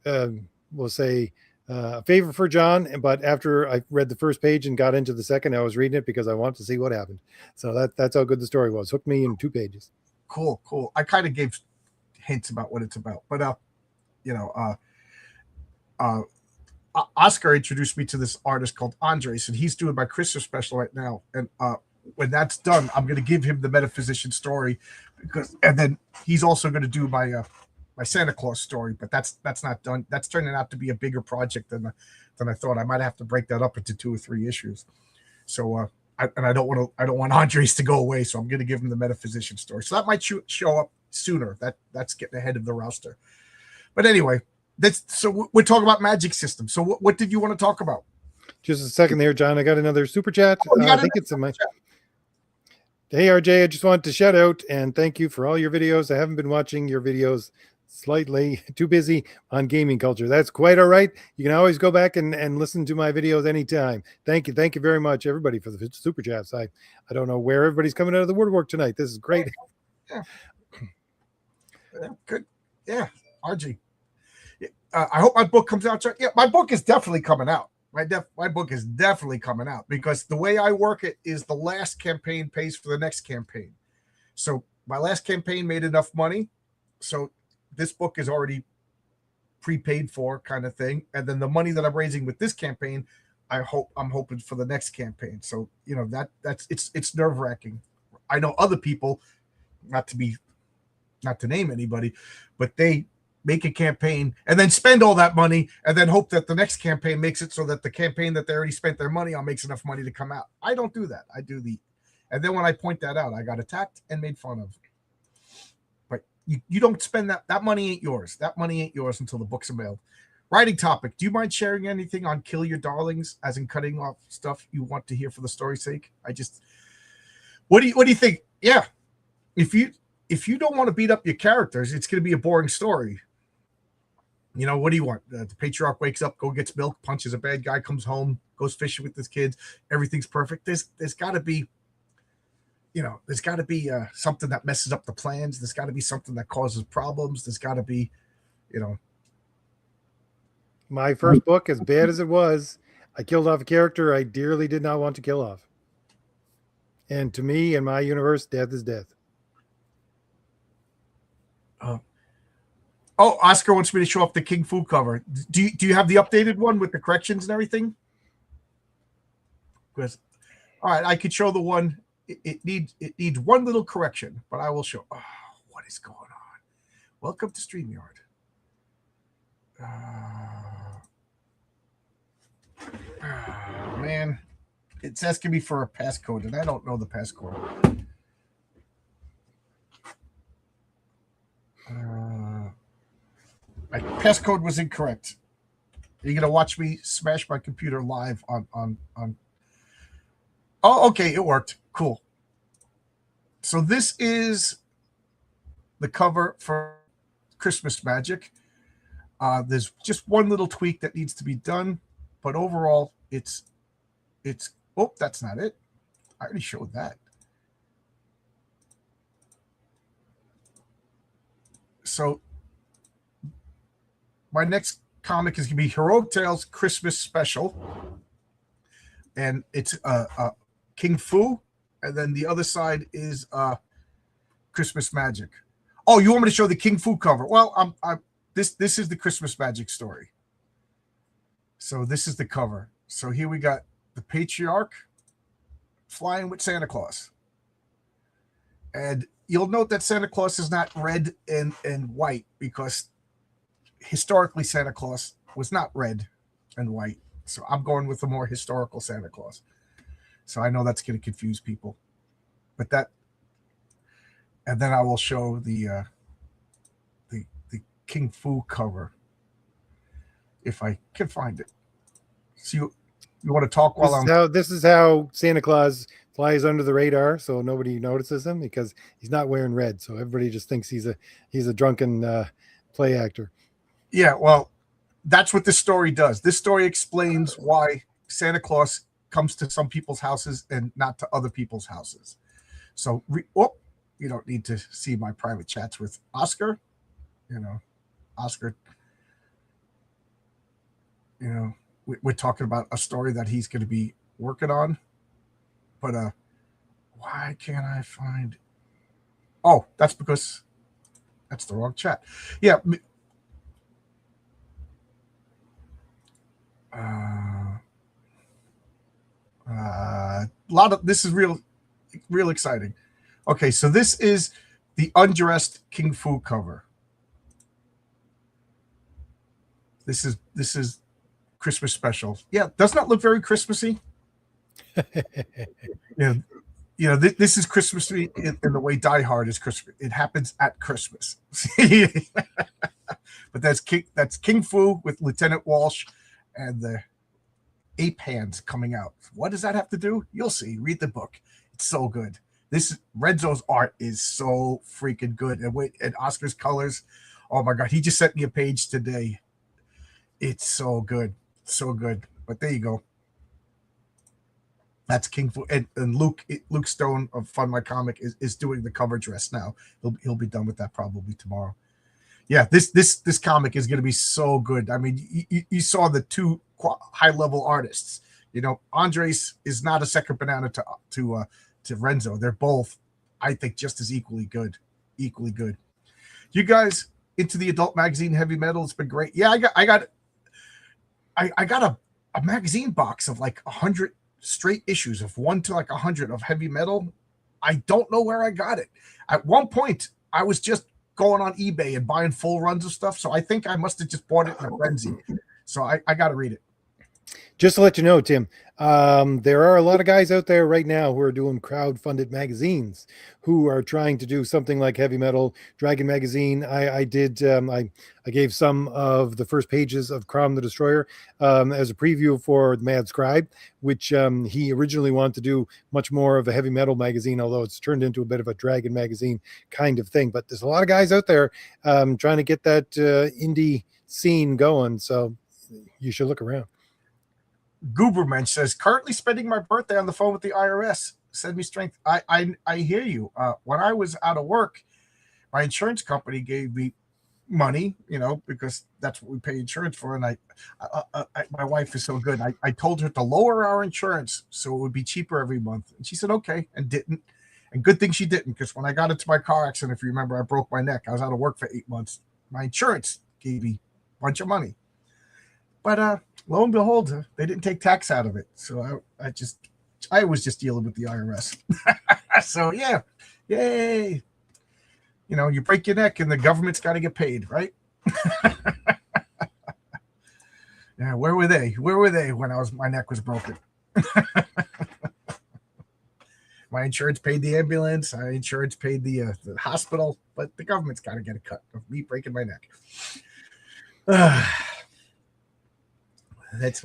favor for John. But after I read the first page and got into the second, I was reading it because I wanted to see what happened. So that's how good the story was. Hooked me in 2 pages. Cool. I kind of gave hints about what it's about, but Oscar introduced me to this artist called Andres, and he's doing my Christmas special right now. And when that's done, I'm going to give him the metaphysician story, and then he's also going to do my Santa Claus story. But that's not done. That's turning out to be a bigger project than I thought. I might have to break that up into 2 or 3 issues. So and I don't want Andres to go away, so I'm going to give him the Metaphysician story. So that might show up sooner. That's getting ahead of the roster. But anyway, so we're talking about Magic System. So what did you want to talk about? Just a second there, John. I got another super chat. Oh, I think it's in my. Hey, RJ, I just wanted to shout out and thank you for all your videos. I haven't been watching your videos, slightly too busy on gaming culture. That's quite all right. You can always go back and listen to my videos anytime. Thank you. Thank you very much, everybody, for the super chats. I don't know where everybody's coming out of the woodwork tonight. This is great. Yeah. Good. Yeah, RG. I hope my book comes out. Yeah, my book is definitely coming out. My book is definitely coming out because the way I work it is the last campaign pays for the next campaign. So my last campaign made enough money. So this book is already prepaid for kind of thing. And then the money that I'm raising with this campaign, I'm hoping for the next campaign. So, you know, it's nerve wracking. I know other people, not to name anybody, but they make a campaign and then spend all that money and then hope that the next campaign makes it so that the campaign that they already spent their money on makes enough money to come out. I don't do that. And then when I point that out, I got attacked and made fun of. But you don't spend that money ain't yours. That money ain't yours until the books are mailed. Writing topic. Do you mind sharing anything on Kill Your Darlings, as in cutting off stuff you want to hear for the story's sake? What do you think? Yeah. If you don't want to beat up your characters, it's going to be a boring story. You know, what do you want? The patriarch wakes up, gets milk, punches a bad guy, comes home, goes fishing with his kids. Everything's perfect. There's got to be, something that messes up the plans. There's got to be something that causes problems. There's got to be, My first book, as bad as it was, I killed off a character I dearly did not want to kill off. And to me, in my universe, death is death. Oscar wants me to show off the King Fu cover. Do you have the updated one with the corrections and everything? Because, all right, I could show the one. It needs one little correction, but I will show. Oh, what is going on? Welcome to StreamYard. Man, it's asking me for a passcode, and I don't know the passcode. My passcode was incorrect. You're gonna watch me smash my computer live on. Oh, okay, it worked. Cool. So this is the cover for Christmas Magic. There's just one little tweak that needs to be done, but overall, it's. Oh, that's not it. I already showed that. So my next comic is going to be Heroic Tales Christmas Special. And it's King Fu. And then the other side is Christmas Magic. Oh, you want me to show the King Fu cover? Well, this is the Christmas Magic story. So this is the cover. So here we got the patriarch flying with Santa Claus. And you'll note that Santa Claus is not red and white because historically Santa Claus was not red and white. So I'm going with the more historical Santa Claus. So I know that's going to confuse people. But and then I will show the King Fu cover if I can find it. So you want to talk while this is how Santa Claus flies under the radar, so nobody notices him because he's not wearing red. So everybody just thinks he's a drunken play actor. Yeah, well, that's what this story does. This story explains why Santa Claus comes to some people's houses and not to other people's houses. So, you don't need to see my private chats with Oscar. Oscar, we're talking about a story that he's going to be working on. But why can't I find? Oh, that's because that's the wrong chat. Yeah. A lot of this is real exciting. Okay, so this is the undressed King Fu cover. This is Christmas special. Yeah, doesn't that look very Christmassy? Yeah, this is Christmas in the way Die Hard is Christmas. It happens at Christmas. But that's King Fu with Lieutenant Walsh and the ape hands coming out. What does that have to do? You'll see. Read the book. It's so good. This Renzo's art is so freaking good. And Oscar's colors. Oh my God. He just sent me a page today. It's so good. So good. But there you go. That's King Fu. And Luke Stone of Fund My Comic is doing the cover dress now. He'll be done with that probably tomorrow. Yeah, this comic is going to be so good. I mean, you saw the two high level artists. Andres is not a second banana to Renzo. They're both, I think, just as equally good. You guys into the adult magazine Heavy Metal? It's been great. Yeah, I got a magazine box of like 100 straight issues of 1 to like 100 of Heavy Metal. I don't know where I got it. At one point, I was just going on eBay and buying full runs of stuff. So I think I must have just bought it in a frenzy. So I got to read it. Just to let you know, Tim, there are a lot of guys out there right now who are doing crowd-funded magazines who are trying to do something like Heavy Metal, Dragon Magazine. I gave some of the first pages of Crom the Destroyer as a preview for the Mad Scribe, which he originally wanted to do much more of a Heavy Metal magazine, although it's turned into a bit of a Dragon Magazine kind of thing. But there's a lot of guys out there trying to get that indie scene going, so you should look around. Goobermensch says, currently spending my birthday on the phone with the IRS. Send me strength. I hear you. When I was out of work, my insurance company gave me money, because that's what we pay insurance for. And my wife is so good. I told her to lower our insurance so it would be cheaper every month. And she said, okay, and didn't. And good thing she didn't, because when I got into my car accident, if you remember, I broke my neck. I was out of work for 8 months. My insurance gave me a bunch of money. But lo and behold, they didn't take tax out of it. So I was just dealing with the IRS. So yeah, yay. You break your neck and the government's got to get paid, right? Yeah, where were they? Where were they when my neck was broken? My insurance paid the ambulance. My insurance paid the hospital, but the government's got to get a cut of me breaking my neck.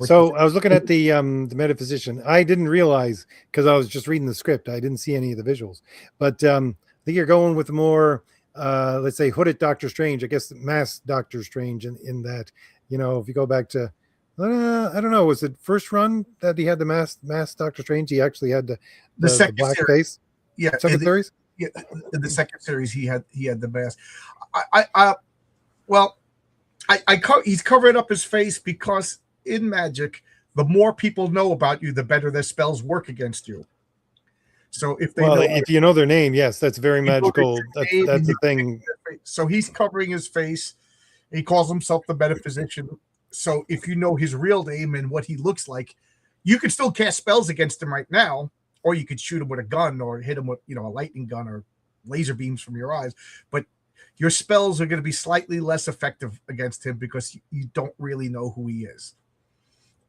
So I was looking at the Metaphysician. I didn't realize, because I was just reading the script, I didn't see any of the visuals. But I think you're going with more, let's say, hooded Doctor Strange. I guess masked Doctor Strange in that. If you go back to, I don't know, was it first run that he had the masked Doctor Strange? He actually had the black series. Face. Yeah, second series. Yeah, in the second series he had the mask. He's covering up his face because in magic, the more people know about you, the better their spells work against you. So if you know their name, yes, that's very magical. That's the thing. So he's covering his face. He calls himself the Metaphysician. So if you know his real name and what he looks like, you could still cast spells against him right now, or you could shoot him with a gun or hit him with a lightning gun or laser beams from your eyes. But your spells are going to be slightly less effective against him because you don't really know who he is.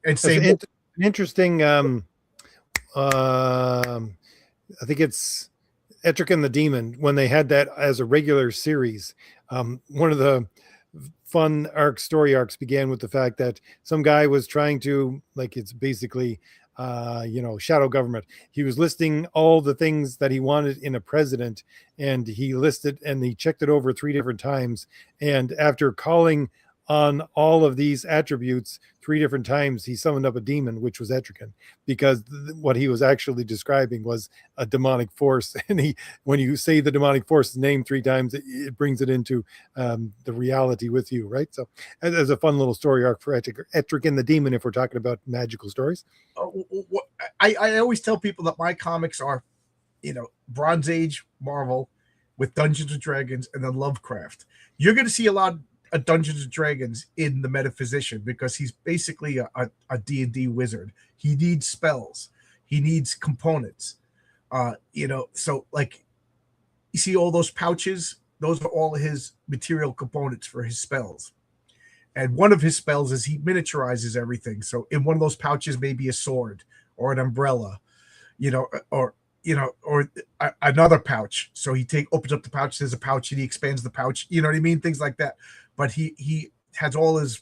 And an interesting I think it's Etrigan the Demon, when they had that as a regular series. One of the fun story arcs began with the fact that some guy was trying to, like, it's basically shadow government. He was listing all the things that he wanted in a president, and he checked it over 3 different times, and after calling on all of these attributes 3 different times, he summoned up a demon, which was Etrigan, because what he was actually describing was a demonic force. And when you say the demonic force's name 3 times, it brings it into the reality with you, right? So as a fun little story arc for Etrigan the Demon, if we're talking about magical stories. I always tell people that my comics are, Bronze Age Marvel with Dungeons and Dragons, and then Lovecraft. You're going to see a lot of Dungeons and Dragons in the Metaphysician because he's basically a D&D wizard. He needs spells. He needs components. So like you see all those pouches, those are all his material components for his spells. And one of his spells is he miniaturizes everything. So in one of those pouches may be a sword, or an umbrella, or another pouch. So he opens up the pouch, there's a pouch, and he expands the pouch. You know what I mean? Things like that. But he has all his,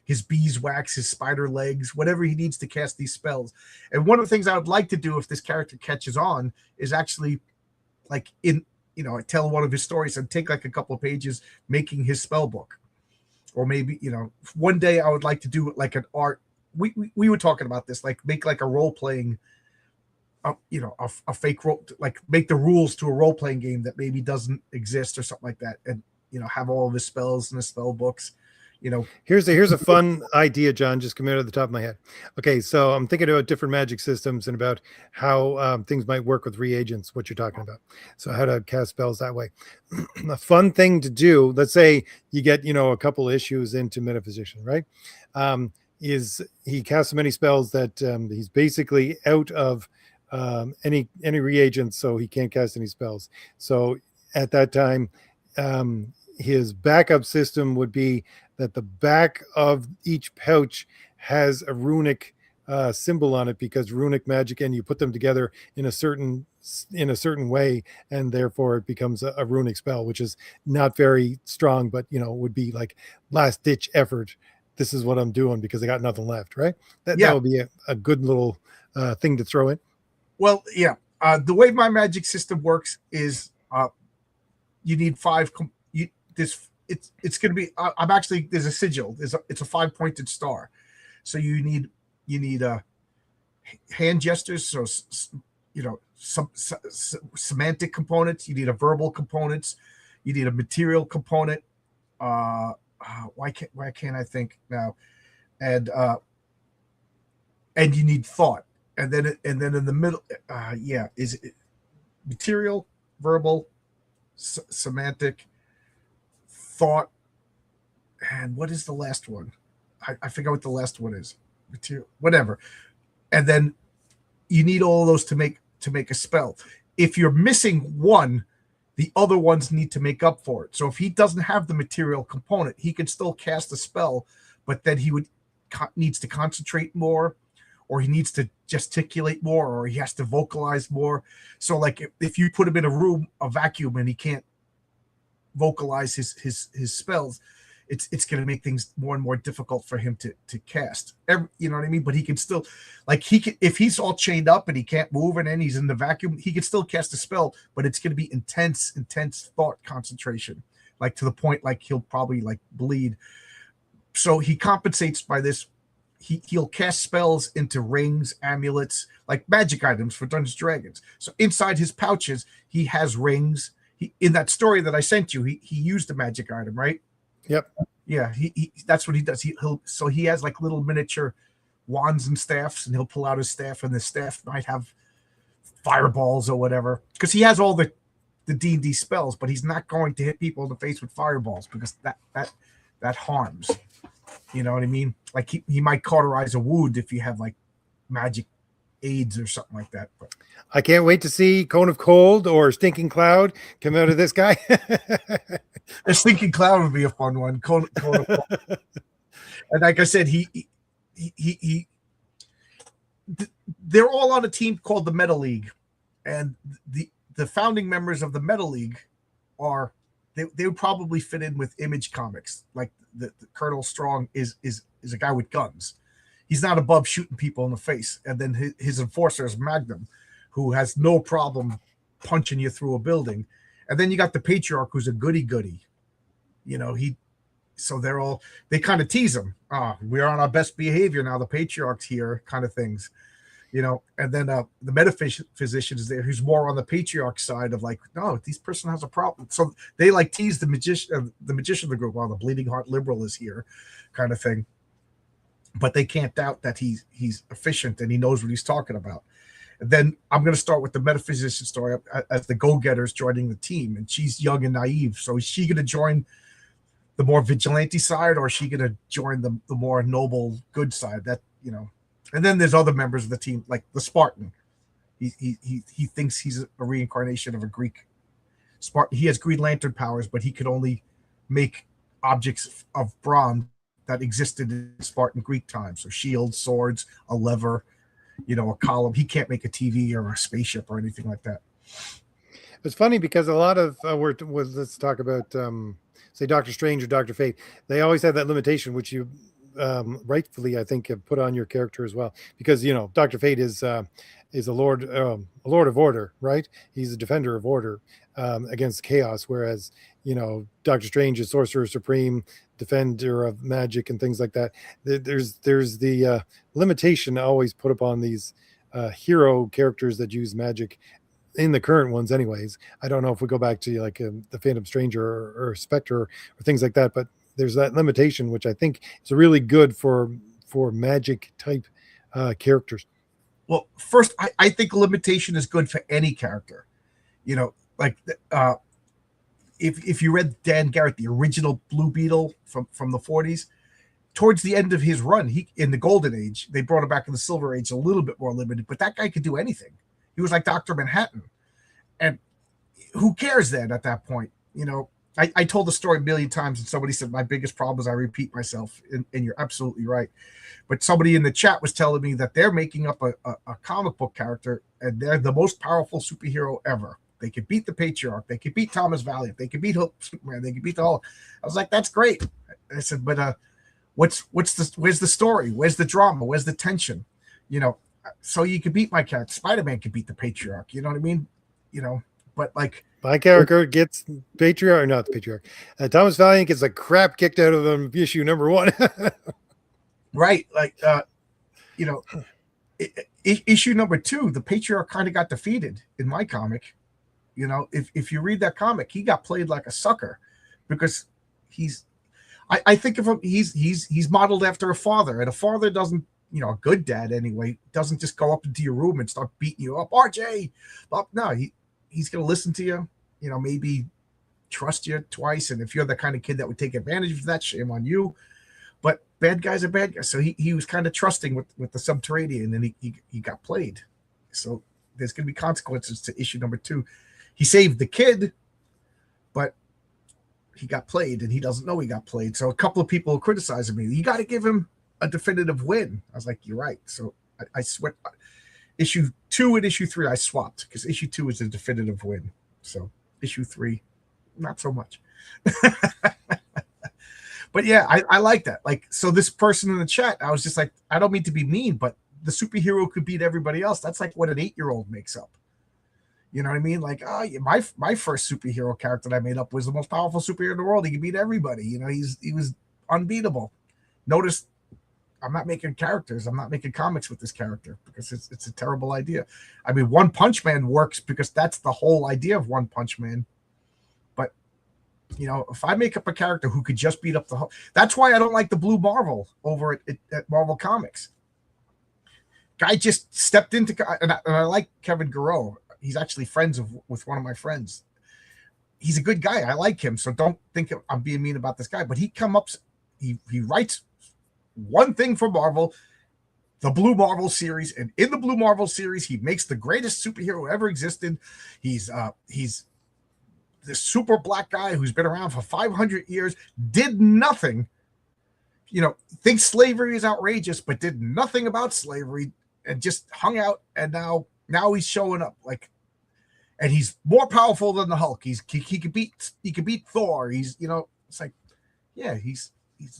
his beeswax, his spider legs, whatever he needs to cast these spells. And one of the things I would like to do if this character catches on is actually, like, I tell one of his stories and take like a couple of pages making his spell book. Or maybe, one day I would like to do like an art. We were talking about this, like make like a role playing, a fake role, like make the rules to a role playing game that maybe doesn't exist or something like that, and have all of his spells and his spell books. Here's a fun idea, John, just coming out of the top of my head. Okay, so I'm thinking about different magic systems and about how things might work with reagents, what you're talking about. So how to cast spells that way. A fun thing to do, let's say you get, a couple issues into Metaphysician, right? Is he casts so many spells that he's basically out of any reagents, so he can't cast any spells. So at that time, his backup system would be that the back of each pouch has a runic symbol on it, because runic magic, and you put them together in a certain way, and therefore it becomes a runic spell, which is not very strong, but would be like last ditch effort. This is what I'm doing because I got nothing left, right? That would be a good little thing to throw in. Well, yeah. The way my magic system works is you need 5. It's going to be. I'm actually, there's a sigil. It's a 5-pointed star. So you need hand gestures. So some semantic components. You need a verbal components. You need a material component. Why can't I think now? And you need thought. And then in the middle, is it material, verbal, semantic, thought, and what is the last one? I forget what the last one is. Material, whatever. And then you need all of those to make a spell. If you're missing one, the other ones need to make up for it. So if he doesn't have the material component, he can still cast a spell, but then he needs to concentrate more, or he needs to gesticulate more, or he has to vocalize more. So like if you put him in a room, a vacuum, and he can't vocalize his spells, it's going to make things more and more difficult for him to cast. You know what I mean? But he can still, like, if he's all chained up and he can't move, and then he's in the vacuum, he can still cast a spell, but it's going to be intense thought concentration, like to the point like he'll probably like bleed. So he compensates by this. He'll cast spells into rings, amulets, like magic items for Dungeons & Dragons. So inside his pouches, he has rings. In that story that I sent you, he used a magic item, right? Yep. Yeah, he that's what he does. He has like little miniature wands and staffs, and he'll pull out his staff, and the staff might have fireballs or whatever, because he has all the D&D spells, but he's not going to hit people in the face with fireballs, because that harms. You know what I mean? Like he might cauterize a wound if you have like magic aids or something like that. But I can't wait to see Cone of Cold or Stinking Cloud come out of this guy. A Stinking Cloud would be a fun one. Cone of Cold. And like I said, they're all on a team called the Meta League, and the founding members of the Meta League are they would probably fit in with Image Comics. Like the Colonel Strong is a guy with guns. He's not above shooting people in the face. And then his enforcer is Magnum, who has no problem punching you through a building. And then you got the Patriarch, who's a goody-goody. So they kind of tease him. We're on our best behavior now. The Patriarch's here, kind of things. And then the metaphysician is there, who's more on the Patriarch side of like, no, this person has a problem. So they like tease the magician of the group, while the Bleeding Heart Liberal is here, kind of thing. But they can't doubt that he's efficient and he knows what he's talking about. And then I'm going to start with the metaphysician story as the go-getters joining the team, and she's young and naive. So is she going to join the more vigilante side, or is she going to join the more noble, good side? And then there's other members of the team, like the Spartan. He thinks he's a reincarnation of a Greek Spartan. He has Green Lantern powers, but he could only make objects of bronze that existed in Spartan Greek times. So shields, swords, a lever. a column. He can't make a TV or a spaceship or anything like that. It's funny because a lot of let's talk about say Doctor Strange or Doctor Fate. They always have that limitation, which you rightfully, I think, have put on your character as well, because Doctor Fate is a lord of order, right? He's a defender of order against chaos, whereas Doctor Strange is sorcerer supreme, defender of magic and things like that. There's the limitation always put upon these hero characters that use magic in the current ones anyways. I don't know if we go back to like the Phantom Stranger or Spectre or things like that, but there's that limitation, which I think is really good for magic type characters. Well, first, I think limitation is good for any character. Like if you read Dan Garrett, the original Blue Beetle from the 40s, towards the end of his run, he in the Golden Age, they brought him back in the Silver Age a little bit more limited, but that guy could do anything. He was like Dr. Manhattan. And who cares then at that point? I told the story a million times, and somebody said my biggest problem is I repeat myself, and you're absolutely right. But somebody in the chat was telling me that they're making up a comic book character, and they're the most powerful superhero ever. They could beat the Patriarch. They could beat Thomas Valiant. They could beat Superman. They could beat the Hulk. I was like, that's great. I said, but where's the story? Where's the drama? Where's the tension? So you could beat my character. Spider-Man could beat the Patriarch. You know what I mean? But like my character gets Patriarch, or not the Patriarch. Thomas Valiant gets the crap kicked out of them issue number 1. Right. Like, issue number 2, the Patriarch kind of got defeated in my comic. If you read that comic, he got played like a sucker because I think of him, he's modeled after a father, and a father doesn't, a good dad anyway, doesn't just go up into your room and start beating you up. RJ, no, he's going to listen to you, maybe trust you twice. And if you're the kind of kid that would take advantage of that, shame on you. But bad guys are bad guys. So he was kind of trusting with the Subterranean, and he got played. So there's going to be consequences to issue number 2. He saved the kid, but he got played, and he doesn't know he got played. So a couple of people criticizing me. You got to give him a definitive win. I was like, you're right. So I swept issue 2 and issue 3. I swapped because issue 2 is a definitive win. So issue 3, not so much. But yeah, I like that. Like, so this person in the chat, I was just like, I don't mean to be mean, but the superhero could beat everybody else. That's like what an 8-year-old makes up. You know what I mean? Like, my first superhero character that I made up was the most powerful superhero in the world. He could beat everybody. He was unbeatable. Notice I'm not making characters. I'm not making comics with this character because it's a terrible idea. I mean, One Punch Man works because that's the whole idea of One Punch Man. But, if I make up a character who could just beat up the whole... That's why I don't like the Blue Marvel over at Marvel Comics. Guy just stepped into... And I like Kevin Garreau. He's actually friends with one of my friends. He's a good guy. I like him. So don't think I'm being mean about this guy. But he writes one thing for Marvel, the Blue Marvel series, and in the Blue Marvel series, he makes the greatest superhero ever existed. He's this super black guy who's been around for 500 years, did nothing, thinks slavery is outrageous, but did nothing about slavery and just hung out. And now he's showing up and he's more powerful than the Hulk. He could beat Thor. He's, it's like, yeah, he's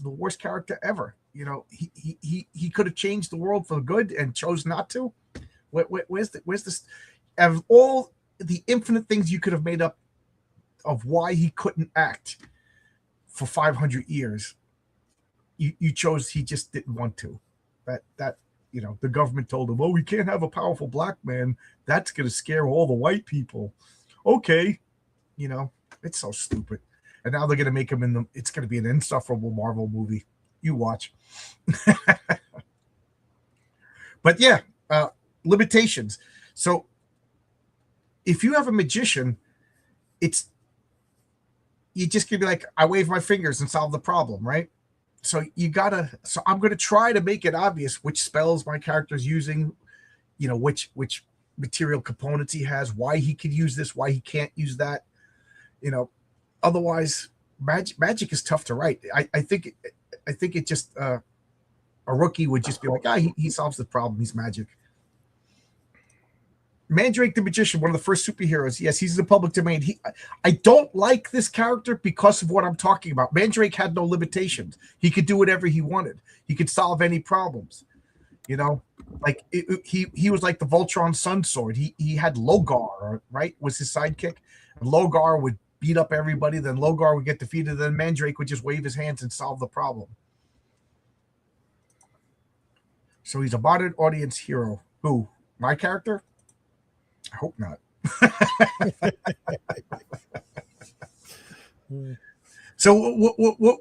the worst character ever. He could have changed the world for good and chose not to. Where's this? Of all the infinite things you could have made up of why he couldn't act for 500 years, you chose he just didn't want to. That the government told him, oh, we can't have a powerful black man. That's going to scare all the white people. Okay. It's so stupid. And now they're going to make him it's going to be an insufferable Marvel movie. You watch. But yeah, limitations. So if you have a magician, you just can be like, I wave my fingers and solve the problem, right? So I'm going to try to make it obvious which spells my character's using, which material components he has, why he could use this, why he can't use that. Otherwise magic is tough to write. I think it just a rookie would just be like, he solves the problem. He's magic. Mandrake the Magician, one of the first superheroes. Yes, he's in the public domain. I don't like this character because of what I'm talking about. Mandrake had no limitations. He could do whatever he wanted. He could solve any problems. You know, like he was like the Voltron Sun Sword. He had Logar, right? Was his sidekick. And Logar would beat up everybody. Then Logar would get defeated. Then Mandrake would just wave his hands and solve the problem. So he's a modern audience hero. Who? My character? I hope not. So what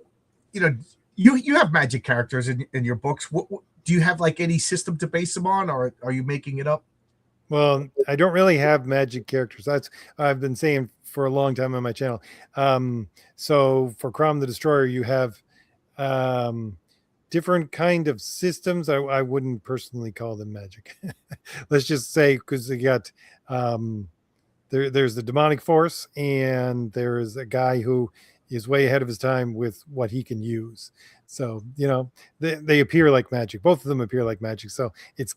you know, you have magic characters in your books. What do you have, like, any system to base them on, or are you making it up? Well, I don't really have magic characters. That's I've been saying for a long time on my channel. So for Crom the Destroyer, you have different kind of systems. I wouldn't personally call them magic. Let's just say, because they got there's the demonic force, and there's a guy who is way ahead of his time with what he can use. So, you know, they appear like magic. Both of them appear like magic. So it's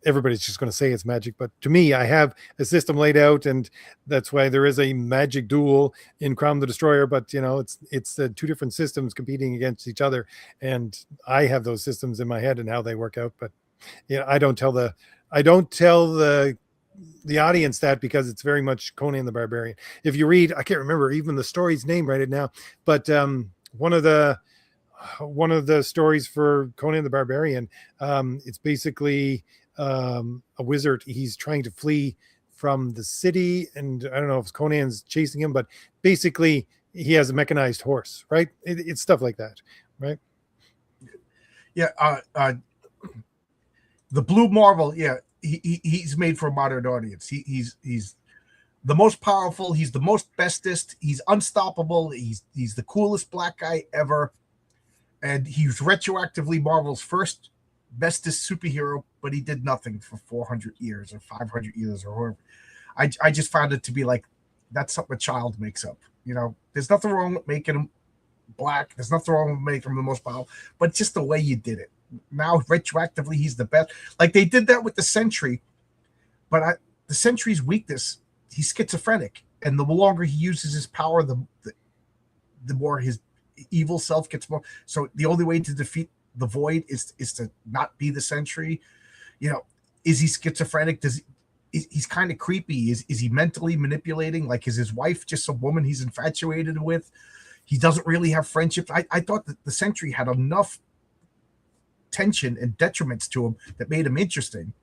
everybody's just going to say it's magic. But to me, I have a system laid out, and that's why there is a magic duel in Crom the Destroyer. But, you know, it's two different systems competing against each other, and I have those systems in my head and how they work out. But, you know, I don't tell the audience that, because it's very much Conan the Barbarian. If you read, I can't remember even the story's name right now, but one of the stories for Conan the Barbarian, it's basically a wizard. He's trying to flee from the city, and I don't know if Conan's chasing him, but basically he has a mechanized horse, right? It's stuff like that, right? Yeah. The Blue Marvel, yeah, he's made for a modern audience. He's the most powerful. He's the most bestest. He's unstoppable. He's the coolest black guy ever. And he's retroactively Marvel's first bestest superhero, but he did nothing for 400 years or 500 years or whatever. I just found it to be like, that's something a child makes up. You know, there's nothing wrong with making him black. There's nothing wrong with making him the most powerful, but just the way you did it. Now, retroactively, he's the best. Like they did that with the Sentry, but the Sentry's weakness, he's schizophrenic. And the longer he uses his power, the more his evil self gets more. So the only way to defeat the Void is to not be the Sentry. You know, is he schizophrenic? He's kind of creepy. Is he mentally manipulating? Like, is his wife just a woman he's infatuated with? He doesn't really have friendships. I thought that the Sentry had enough tension and detriments to him that made him interesting.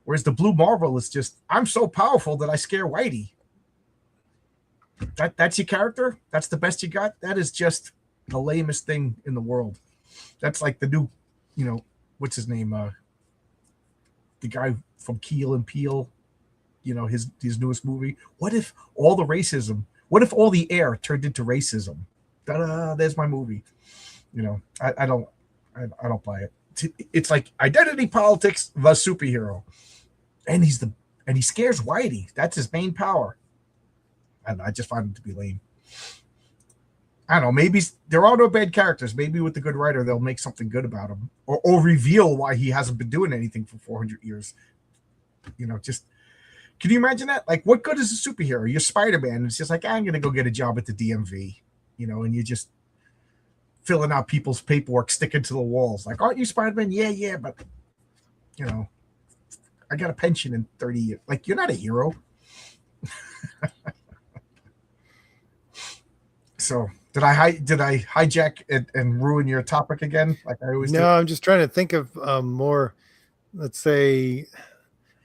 Whereas the Blue Marvel is just, I'm so powerful that I scare Whitey. That's your character? That's the best you got? That is just the lamest thing in the world. That's like the new, you know, what's his name? The guy from Keel and Peele, you know, his newest movie. What if all the racism, what if all the air turned into racism? Ta-da, there's my movie. You know, I don't buy it. It's like identity politics, the superhero. And he scares Whitey. That's his main power. And I just find him to be lame. I don't know. Maybe there are no bad characters. Maybe with the good writer, they'll make something good about him, or reveal why he hasn't been doing anything for 400 years. You know, just can you imagine that? Like, what good is a superhero? You're Spider-Man, and it's just like, I'm going to go get a job at the DMV, you know, and you're just filling out people's paperwork, sticking to the walls. Like, aren't you Spider-Man? Yeah, but you know, I got a pension in 30 years. Like, you're not a hero. So did I hijack and ruin your topic again? Like I always do? No, I'm just trying to think of more, let's say,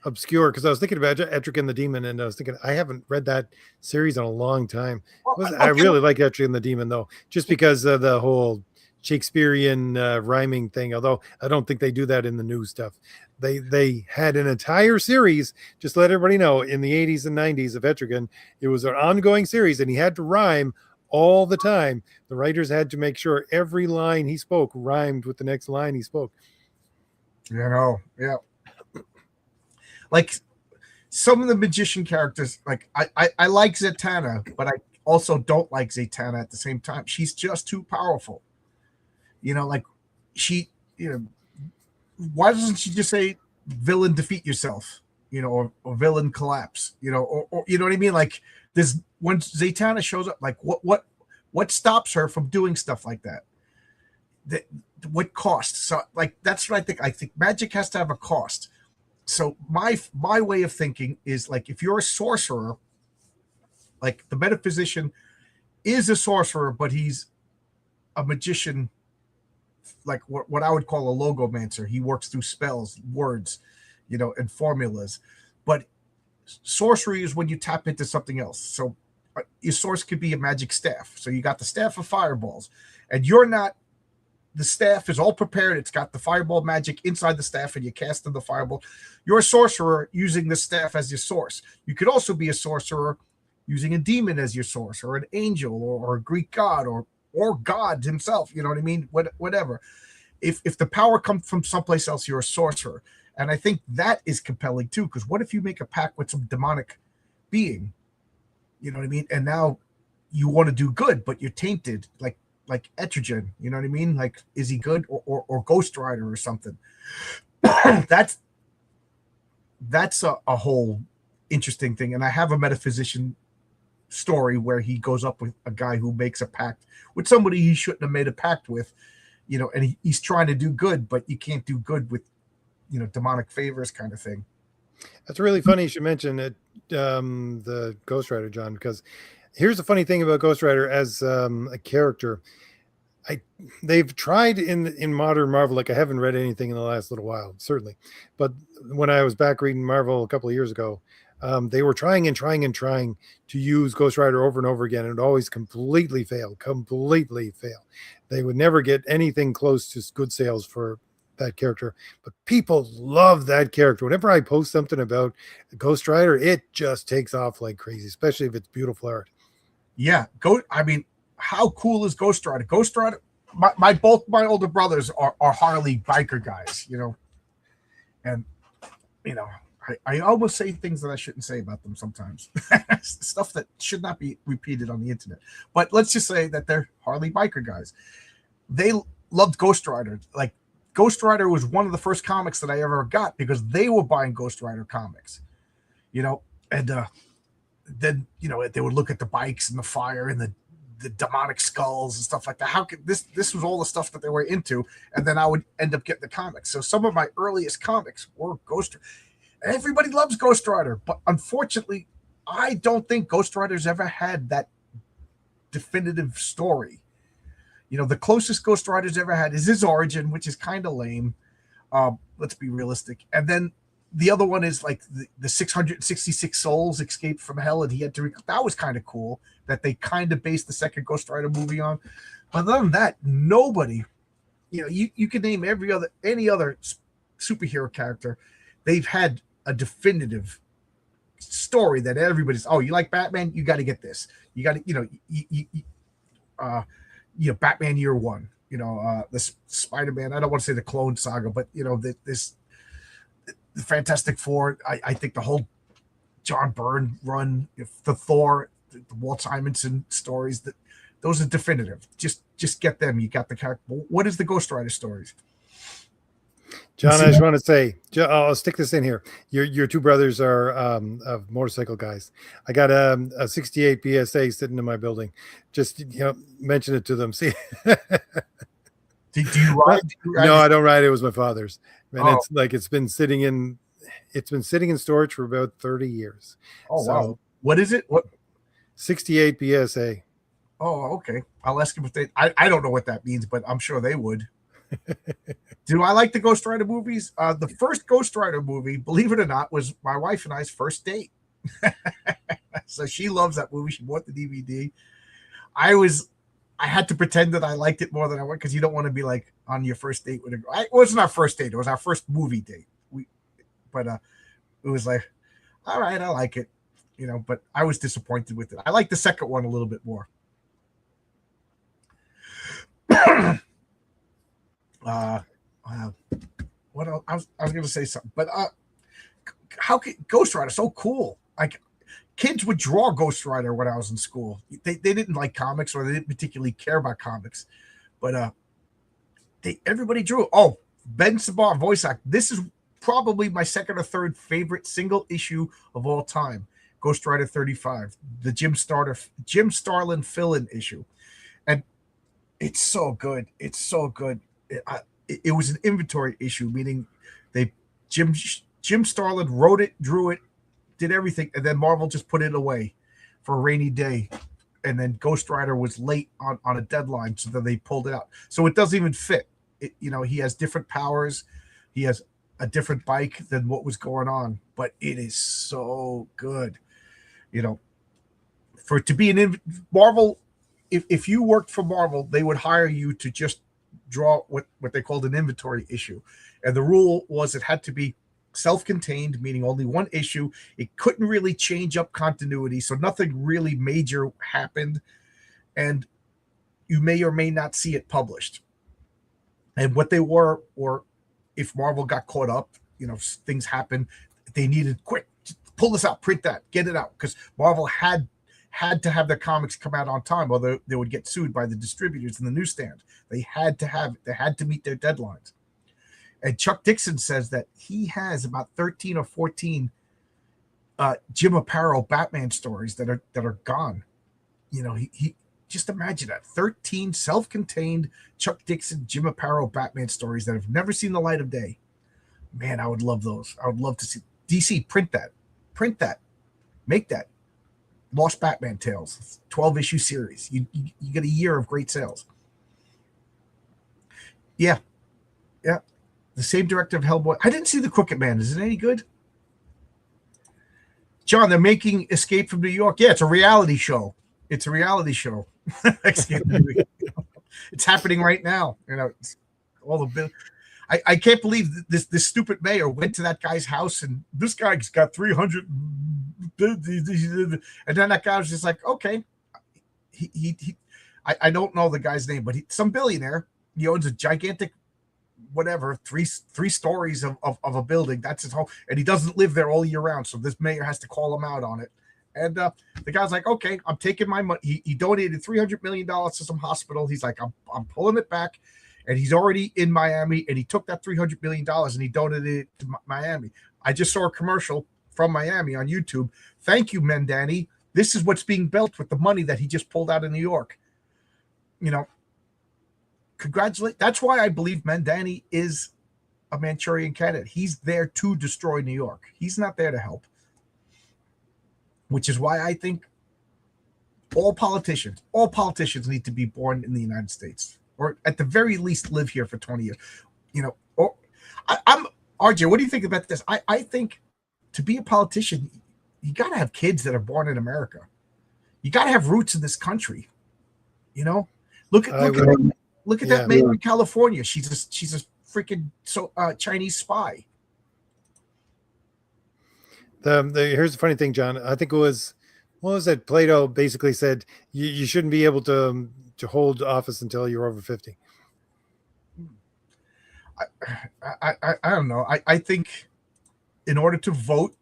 obscure, because I was thinking about Etrick and the Demon, and I was thinking I haven't read that series in a long time. Well, I really like Etrick and the Demon, though, just because of the whole Shakespearean rhyming thing, although I don't think they do that in the new stuff. They had an entire series, just to let everybody know, in the 80s and 90s of Etrigan. It was an ongoing series, and he had to rhyme all the time. The writers had to make sure every line he spoke rhymed with the next line he spoke. You know, yeah. Like some of the magician characters, like I like Zatanna, but I also don't like Zatanna at the same time. She's just too powerful. You know, like she, you know, why doesn't she just say, villain, defeat yourself? or villain collapse, or you know what I mean? Like there's when Zatanna shows up, like what stops her from doing stuff like that? What cost? So like that's what I think. I think magic has to have a cost. So my way of thinking is like if you're a sorcerer, like the metaphysician is a sorcerer, but he's a magician, like what I would call a logomancer. He works through spells, words, and formulas. But sorcery is when you tap into something else. So your source could be a magic staff. So you got the staff of fireballs, and you're not. The staff is all prepared. It's got the fireball magic inside the staff, and you cast in the fireball. You're a sorcerer using the staff as your source. You could also be a sorcerer using a demon as your source, or an angel, or a Greek god, or God himself. You know what I mean? Whatever. If the power comes from someplace else, you're a sorcerer. And I think that is compelling too, because what if you make a pact with some demonic being? You know what I mean? And now you want to do good, but you're tainted, like Etrigan. You know what I mean? Like, is he good, or Ghost Rider or something? that's a whole interesting thing. And I have a metaphysician story where he goes up with a guy who makes a pact with somebody he shouldn't have made a pact with, and he's trying to do good, but you can't do good with demonic favors, kind of thing. That's really funny you should mention it, the Ghost Rider, John, because here's the funny thing about Ghost Rider as a character. They've tried in modern Marvel, like I haven't read anything in the last little while, certainly, but when I was back reading Marvel a couple of years ago, they were trying to use Ghost Rider over and over again, and it always completely failed. They would never get anything close to good sales for that character, but people love that character. Whenever I post something about Ghost Rider, it just takes off like crazy, especially if it's beautiful art. Yeah, I mean, how cool is Ghost Rider? Ghost Rider, both my older brothers are Harley biker guys, and I almost say things that I shouldn't say about them sometimes. Stuff that should not be repeated on the internet. But let's just say that they're Harley biker guys. They loved Ghost Rider. Like, Ghost Rider was one of the first comics that I ever got because they were buying Ghost Rider comics, and then, they would look at the bikes and the fire and the demonic skulls and stuff like that. How could this was all the stuff that they were into, and then I would end up getting the comics. So some of my earliest comics were Ghost Rider. Everybody loves Ghost Rider, but unfortunately, I don't think Ghost Rider's ever had that definitive story. The closest Ghost Rider's ever had is his origin, which is kind of lame. Let's be realistic. And then the other one is like the 666 souls escaped from hell, and he had to. That was kind of cool that they kind of based the second Ghost Rider movie on. But other than that, nobody. You can name any other superhero character. They've had a definitive story that everybody's. Oh, you like Batman? You got to get this. You got to. Batman Year One. The Spider-Man. I don't want to say the Clone Saga, but the Fantastic Four. I think the whole John Byrne run, the Thor, the Walt Simonson stories. Those are definitive. Just get them. You got the character. What is the Ghost Rider stories? John, I just want to say, I'll stick this in here. Your two brothers are motorcycle guys. I got a 68 BSA sitting in my building. Just mention it to them. See, do you ride? No, I don't ride. It was my father's, and it's been sitting in storage for about 30 years. Oh, so, wow! What is it? What? 68 BSA. Oh, okay. I'll ask him if they. I don't know what that means, but I'm sure they would. Do I like the Ghost Rider movies? The first Ghost Rider movie, believe it or not, was my wife and I's first date. So she loves that movie. She bought the DVD. I had to pretend that I liked it more than I went, because you don't want to be like on your first date with a girl. It wasn't our first date. It was our first movie date. But it was like, all right, I like it, but I was disappointed with it. I like the second one a little bit more. What else? I was going to say something, but how could Ghost Rider so cool? Like, kids would draw Ghost Rider when I was in school. They didn't like comics, or they didn't particularly care about comics, but everybody drew. Oh, Ben Sabat voice act. This is probably my second or third favorite single issue of all time, Ghost Rider 35, the Jim Starlin fill-in issue. And it's so good. It's so good. It was an inventory issue, meaning Jim Starlin wrote it, drew it, did everything, and then Marvel just put it away for a rainy day. And then Ghost Rider was late on a deadline, so then they pulled it out. So it doesn't even fit. He has different powers. He has a different bike than what was going on, but it is so good. For it to be Marvel, if you worked for Marvel, they would hire you to just draw what they called an inventory issue. And the rule was it had to be self-contained, meaning only one issue. It couldn't really change up continuity, so nothing really major happened, and you may or may not see it published. And what they were, or if Marvel got caught up, things happen, they needed quick, pull this out, print that, get it out, because Marvel had to have their comics come out on time, or they would get sued by the distributors in the newsstand. They had to meet their deadlines. And Chuck Dixon says that he has about 13 or 14 Jim Aparo Batman stories that are gone. He just imagine that, 13 self-contained Chuck Dixon Jim Aparo Batman stories that have never seen the light of day. Man, I would love those. I would love to see DC print that, make that. Lost Batman Tales, 12-issue series. You get a year of great sales. Yeah. The same director of Hellboy. I didn't see The Crooked Man. Is it any good? John, they're making Escape from New York. Yeah, it's a reality show. It's happening right now. All the I can't believe this stupid mayor went to that guy's house, and this guy's got 300, and then that guy was just like, okay, I don't know the guy's name, but some billionaire. He owns a gigantic, whatever, three stories of a building. That's his home, and he doesn't live there all year round. So this mayor has to call him out on it. And the guy's like, okay, I'm taking my money. He donated $300 million to some hospital. He's like, I'm pulling it back. And he's already in Miami, and he took that $300 million and he donated it to Miami. I just saw a commercial from Miami on YouTube. Thank you, Mendani. This is what's being built with the money that he just pulled out of New York. Congratulate. That's why I believe Mendani is a Manchurian candidate. He's there to destroy New York. He's not there to help. Which is why I think all politicians need to be born in the United States, or at the very least live here for 20 years. I'm RJ. What do you think about this? I think to be a politician, you got to have kids that are born in America. You got to have roots in this country. Look at that mayor in California. She's a freaking Chinese spy. Here's the funny thing, John. I think it was, what was that? Plato basically said you shouldn't be able to hold office until you're over 50. I don't know. I think in order to vote,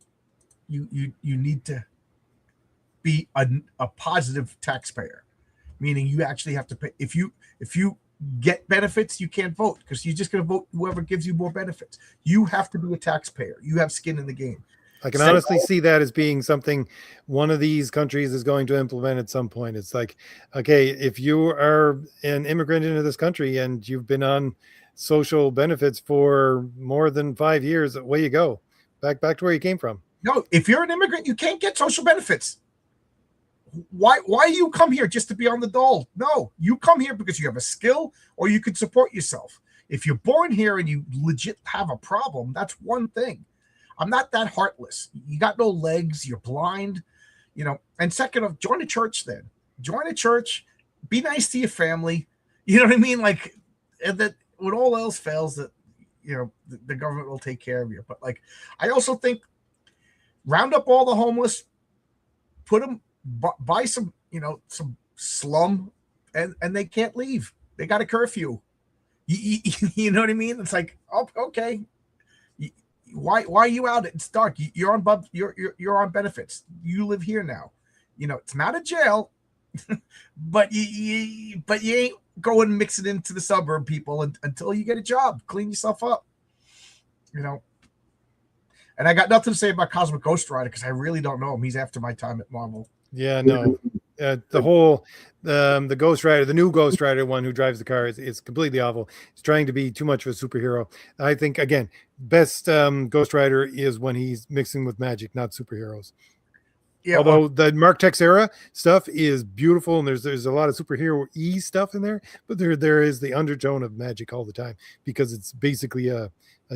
you need to be a positive taxpayer, meaning you actually have to pay. If you get benefits, you can't vote because you're just going to vote whoever gives you more benefits. You have to be a taxpayer. You have skin in the game. I can honestly see that as being something one of these countries is going to implement at some point. It's like, okay, if you are an immigrant into this country and you've been on social benefits for more than 5 years, away you go. Back to where you came from. No, if you're an immigrant, you can't get social benefits. Why you come here just to be on the dole? No, you come here because you have a skill or you can support yourself. If you're born here and you legit have a problem, that's one thing. I'm not that heartless. You got no legs. You're blind, And second off, join a church then. Join a church. Be nice to your family. You know what I mean? Like, and that when all else fails, that the government will take care of you. But I also think round up all the homeless, put them, buy some, some slum, and they can't leave. They got a curfew. You know what I mean? It's like, oh, okay. Why are you out? It's dark. You're on benefits. You live here now. It's not a jail, but you ain't going and mixing into the suburb people until you get a job. Clean yourself up. And I got nothing to say about Cosmic Ghost Rider because I really don't know him. He's after my time at Marvel. Yeah, no. The whole the Ghost Rider, the new Ghost Rider one who drives the car is completely awful. It's trying to be too much of a superhero. I think again, best Ghost Rider is when he's mixing with magic, not superheroes. Yeah, Although the Mark Texera stuff is beautiful and there's a lot of superhero stuff in there, but there is the undertone of magic all the time because it's basically a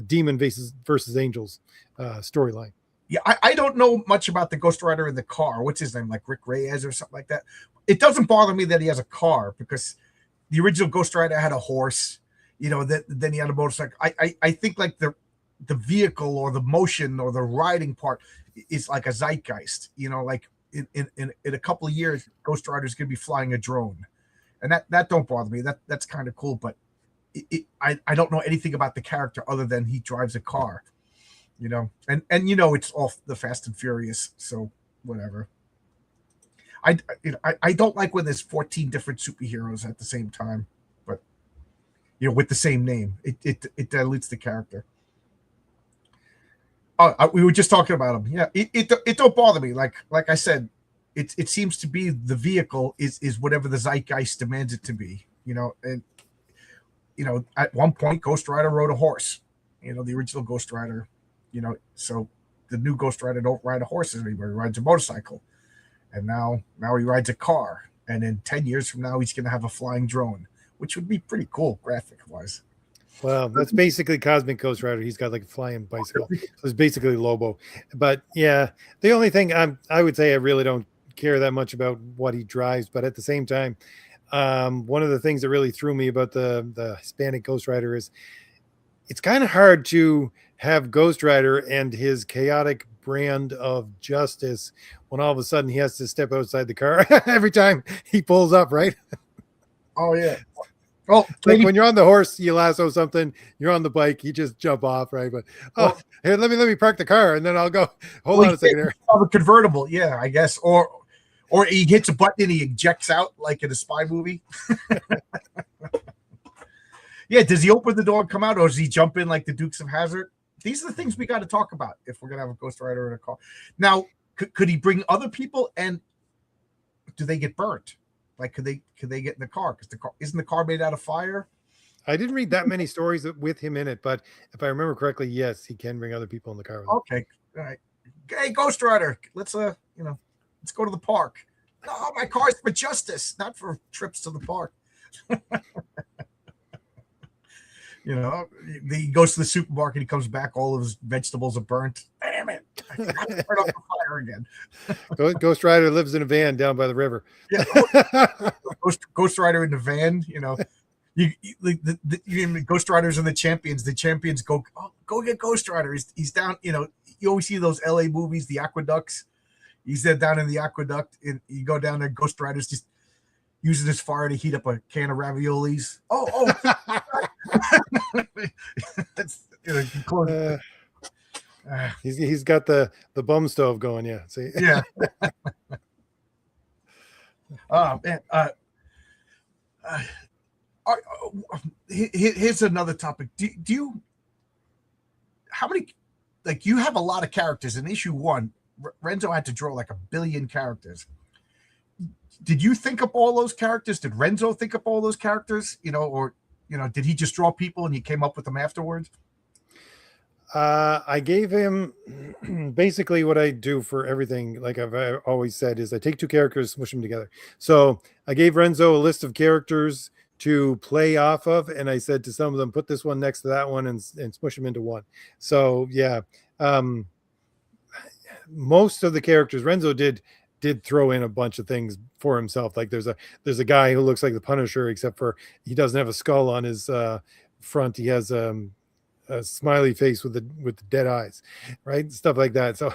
demon versus angels storyline. yeah, I don't know much about the Ghost Rider in the car. What's his name? Like Rick Reyes or something like that. It doesn't bother me that he has a car because the original Ghost Rider had a horse, then he had a motorcycle. I think like the vehicle or the motion or the riding part is like a zeitgeist, like in a couple of years, Ghost Rider's going to be flying a drone. And that don't bother me. That's kind of cool, but I don't know anything about the character other than he drives a car. And it's off the Fast and Furious, so whatever. I don't like when there's 14 different superheroes at the same time, but with the same name, it dilutes the character. We were just talking about him. Yeah, it don't bother me. Like I said, it seems to be the vehicle is whatever the zeitgeist demands it to be. And at one point, Ghost Rider rode a horse. The original Ghost Rider. So the new Ghost Rider don't ride a horse anymore. He rides a motorcycle. And now he rides a car. And in 10 years from now, he's going to have a flying drone, which would be pretty cool graphic-wise. Well, that's basically Cosmic Ghost Rider. He's got like a flying bicycle. So it's basically Lobo. But yeah, the only thing I would say I really don't care that much about what he drives. But at the same time, one of the things that really threw me about the Hispanic Ghost Rider is it's kind of hard to have Ghost Rider and his chaotic brand of justice when all of a sudden he has to step outside the car every time he pulls up, right? Oh, yeah. Well, like when you're on the horse, you lasso something, you're on the bike, you just jump off, right? But here, let me park the car and then I'll go. Hold on a second here. A convertible, yeah, I guess. Or he hits a button and he ejects out like in a spy movie. Yeah, does he open the door and come out, or does he jump in like the Dukes of Hazzard? These are the things we got to talk about if we're gonna have a Ghost Rider in a car. Now, could he bring other people, and do they get burnt? Like, could they get in the car? Because isn't the car made out of fire? I didn't read that many stories with him in it, but if I remember correctly, yes, he can bring other people in the car. Okay, all right. Hey, Ghost Rider, let's go to the park. No, my car's for justice, not for trips to the park. He goes to the supermarket, he comes back, all of his vegetables are burnt. Damn it. I forgot to turn off the fire again. Ghost Rider lives in a van down by the river. Yeah, Ghost Rider in the van, Ghost Riders and the champions go get Ghost Rider. He's down, you always see those LA movies, the aqueducts. He's there down in the aqueduct, and you go down there, Ghost Rider's just using his fire to heat up a can of raviolis. That's he's got the bum stove going. Yeah. See. Yeah. Oh man. Here's another topic. Do you? How many? Like, you have a lot of characters in issue 1. Renzo had to draw like 1 billion characters. Did you think up all those characters? Did Renzo think up all those characters? Or did he just draw people and you came up with them afterwards? I gave him basically what I do for everything. Like I've always said, is I take 2 characters, smush them together. So I gave Renzo a list of characters to play off of, and I said to some of them, put this one next to that one and smush them into one. So yeah, most of the characters Renzo did throw in a bunch of things for himself. Like there's a guy who looks like the Punisher, except for he doesn't have a skull on his front. He has a smiley face with the dead eyes, right? Stuff like that. So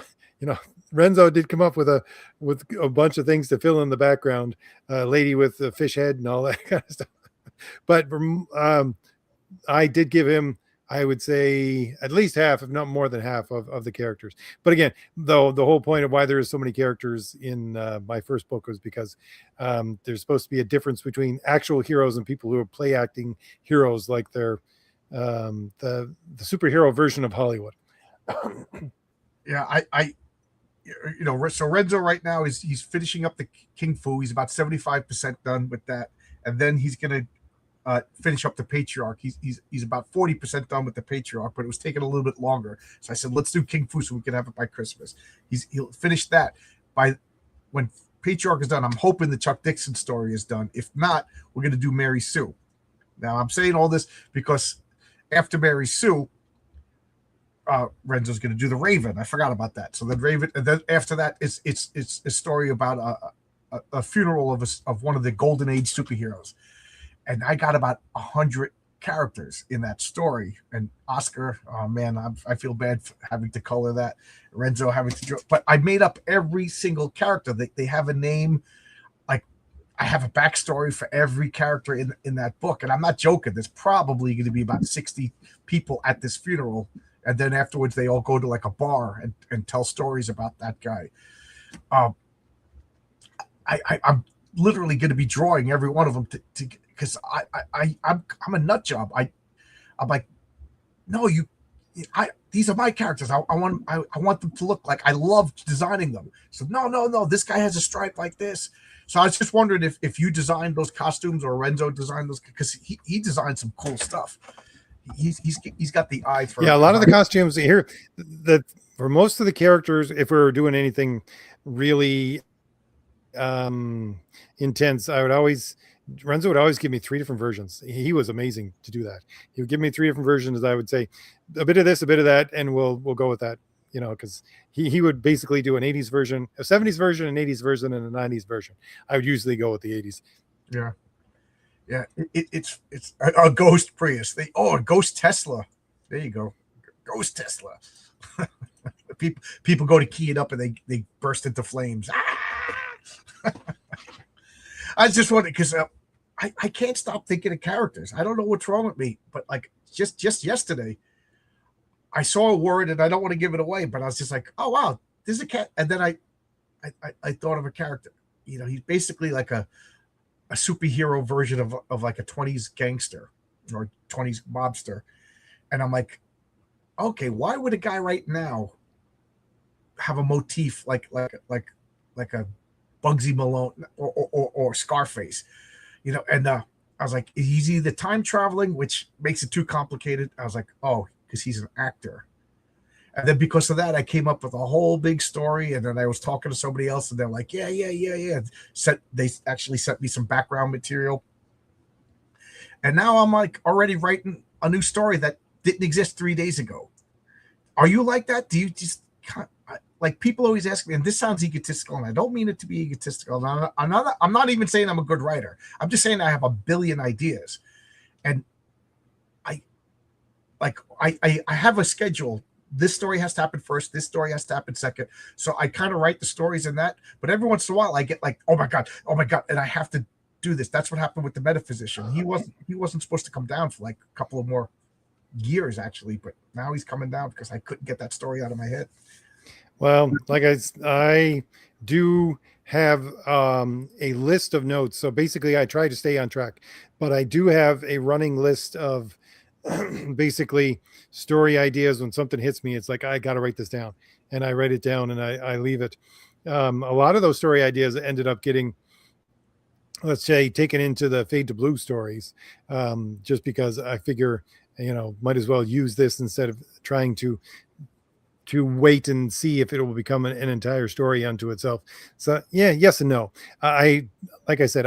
Renzo did come up with a bunch of things to fill in the background. Lady with the fish head and all that kind of stuff. But I did give him, I would say, at least half, if not more than half of the characters. But again, though, the whole point of why there is so many characters in my first book was because there's supposed to be a difference between actual heroes and people who are play acting heroes, like they're the superhero version of Hollywood. Yeah, so Renzo right now he's finishing up the King Fu. He's about 75% done with that, and then he's gonna finish up the Patriarch. He's about 40% done with the Patriarch, but it was taking a little bit longer. So I said, let's do King Fu so we can have it by Christmas. He'll finish that by when Patriarch is done. I'm hoping the Chuck Dixon story is done. If not, we're gonna do Mary Sue. Now I'm saying all this because after Mary Sue, Renzo's going to do the Raven. I forgot about that. So then Raven, and then after that, it's a story about a funeral of one of the Golden Age superheroes, and I got about 100 characters in that story. And Oscar, oh man, I feel bad for having to color that. Renzo having to draw, but I made up every single character. They have a name. Like I have a backstory for every character in that book, and I'm not joking. There's probably going to be about 60 people at this funeral. And then afterwards, they all go to like a bar and tell stories about that guy. I'm literally going to be drawing every one of them because I'm a nut job. I'm like, no, these are my characters. I want them to look like I love designing them. So no, this guy has a stripe like this. So I was just wondering if you designed those costumes or Renzo designed those, because he designed some cool stuff. He's got the eye for a lot of the costumes here that for most of the characters, if we were doing anything really intense, Renzo would always give me 3 different versions. He was amazing to do that. He would give me 3 different versions. I would say a bit of this, a bit of that, and we'll go with that, because he would basically do an 80s version, a 70s version, an 80s version, and a 90s version. I would usually go with the 80s. Yeah, it's a ghost Prius. A ghost Tesla. There you go, ghost Tesla. people go to key it up and they burst into flames. I just wanted because I can't stop thinking of characters. I don't know what's wrong with me, but like just yesterday, I saw a word and I don't want to give it away, but I was just like, oh wow, there's a cat, and then I thought of a character. He's basically like a superhero version of like a 20s gangster or 20s mobster. And I'm like, okay, why would a guy right now have a motif like a Bugsy Malone or Scarface? And I was like, he's either time traveling, which makes it too complicated. I was like, oh, because he's an actor. And then because of that, I came up with a whole big story. And then I was talking to somebody else, and they're like, yeah. They actually sent me some background material. And now I'm like already writing a new story that didn't exist 3 days ago. Are you like that? Do you just like, people always ask me, and this sounds egotistical, and I don't mean it to be egotistical. I'm not even saying I'm a good writer. I'm just saying I have a billion ideas. And I have a schedule. This story has to happen first. This story has to happen second. So I kind of write the stories in that. But every once in a while, I get like, oh my god, and I have to do this. That's what happened with the Metaphysician. He wasn't supposed to come down for like a couple of more years, actually. But now he's coming down because I couldn't get that story out of my head. Well, like I do have a list of notes. So basically, I try to stay on track. But I do have a running list of basically story ideas. When something hits me, it's like, I got to write this down, and I write it down and I leave it. A lot of those story ideas ended up getting, let's say, taken into the Fade to Blue stories, just because I figure, might as well use this instead of trying to wait and see if it will become an entire story unto itself. So yeah, yes and no. Like I said,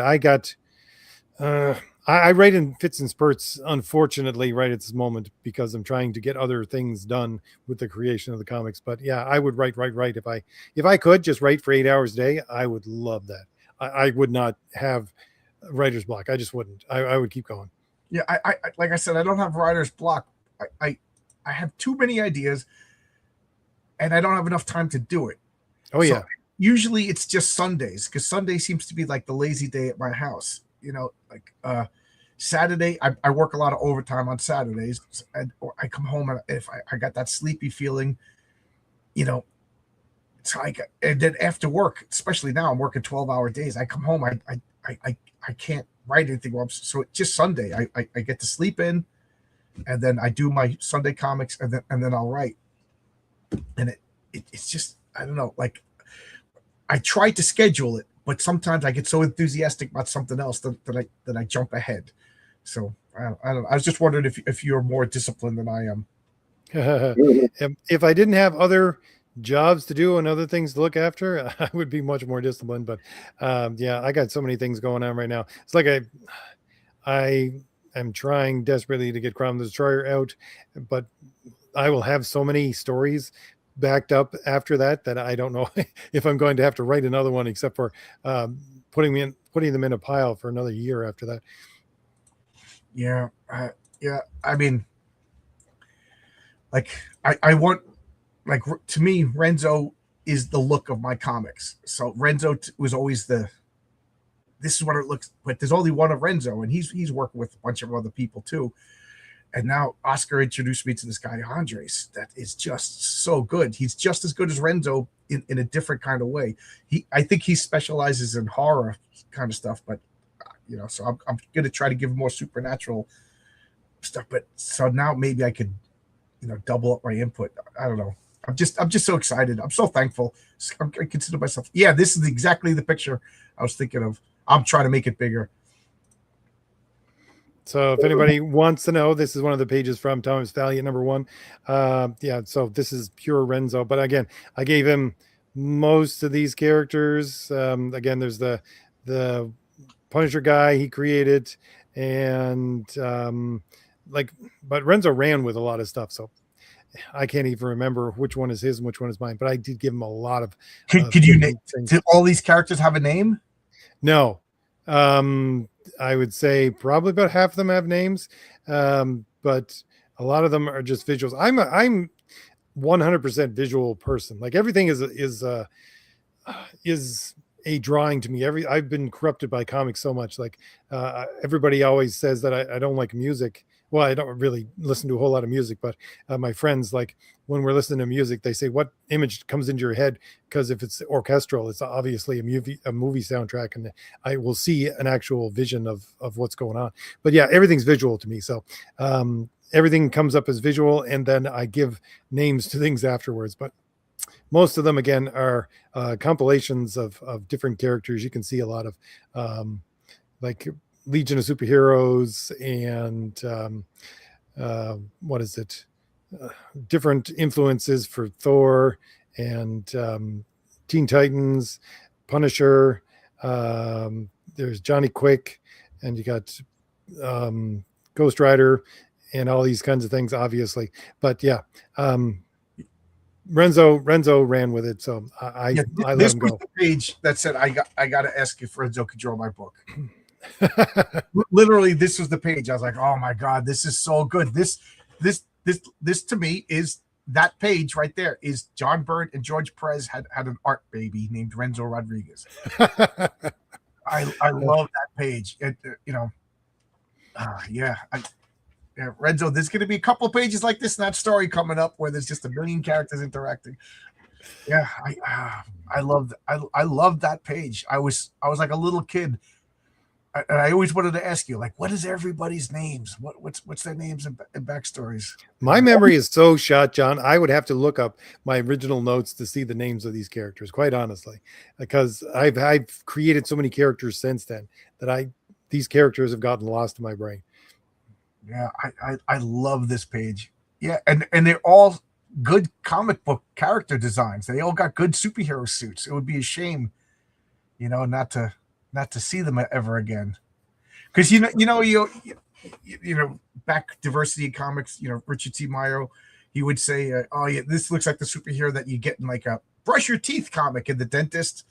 I write in fits and spurts, unfortunately, right at this moment, because I'm trying to get other things done with the creation of the comics. But yeah, I would write. If I could just write for 8 hours a day, I would love that. I would not have writer's block. I just wouldn't. I would keep going. Yeah, I like I said, I don't have writer's block. I have too many ideas, and I don't have enough time to do it. Oh yeah. Usually it's just Sundays, because Sunday seems to be like the lazy day at my house. Like Saturday, I work a lot of overtime on Saturdays, and I come home and if I got that sleepy feeling, it's like, and then after work, especially now, I'm working 12-hour days. I come home, I can't write anything. So it's just Sunday. I get to sleep in, and then I do my Sunday comics, and then I'll write. And it's just, I don't know. Like, I try to schedule it, but sometimes I get so enthusiastic about something else that I jump ahead. So I don't. I was just wondering if you're more disciplined than I am. If I didn't have other jobs to do and other things to look after, I would be much more disciplined. But yeah, I got so many things going on right now. It's like I am trying desperately to get Crown the Destroyer out, but I will have so many stories backed up after that that I don't know if I'm going to have to write another one, except for putting them in a pile for another year after that. Yeah, yeah. I mean, like I want, like, to me, Renzo is the look of my comics. So Renzo was always this is what it looks, but there's only one of Renzo, and he's working with a bunch of other people too. And now Oscar introduced me to this guy Andres that is just so good. He's just as good as Renzo in a different kind of way. I think he specializes in horror kind of stuff, but so I'm gonna try to give him more supernatural stuff. But so now maybe I could double up my input. I don't know. I'm just so excited. I'm so thankful. I consider myself. Yeah, this is exactly the picture I was thinking of. I'm trying to make it bigger. So if anybody wants to know, this is one of the pages from Thomas Valiant #1. Yeah, so this is pure Renzo. But again, I gave him most of these characters. Again, there's the Punisher guy he created, and but Renzo ran with a lot of stuff. So I can't even remember which one is his and which one is mine. But I did give him a lot of. Could you name? Did all these characters have a name? No. I would say probably about half of them have names, but a lot of them are just visuals. I'm 100% visual person. Like everything is a drawing to me. I've been corrupted by comics so much. Like everybody always says that I don't like music. Well, I don't really listen to a whole lot of music, but my friends, like when we're listening to music, they say, what image comes into your head? Because if it's orchestral, it's obviously a movie soundtrack, and I will see an actual vision of what's going on. But yeah, everything's visual to me. So everything comes up as visual, and then I give names to things afterwards. But most of them, again, are compilations of different characters. You can see a lot of like Legion of Superheroes and what is it? Different influences for Thor and Teen Titans, Punisher. There's Johnny Quick, and you got Ghost Rider, and all these kinds of things, obviously. But yeah, Renzo ran with it, so I let him go. The page that said I got to ask if Renzo could draw my book. Literally, this was the page. I was like, oh my god, this is so good. This to me is that page right there. Is John Byrne and George Perez had an art baby named Renzo Rodriguez. I love that page. Yeah, Renzo, there's going to be a couple of pages like this in that story coming up where there's just a million characters interacting. Yeah, I loved that page. I was like a little kid. And I always wanted to ask you, like, what is everybody's names? What's their names and backstories? My memory is so shot, John. I would have to look up my original notes to see the names of these characters, quite honestly, because I've created so many characters since then that these characters have gotten lost in my brain. Yeah, I love this page. Yeah, and they're all good comic book character designs. They all got good superhero suits. It would be a shame, not to see them ever again, because back Diversity Comics, Richard T. Mayo, he would say, oh yeah, this looks like the superhero that you get in like a brush your teeth comic in The Dentist.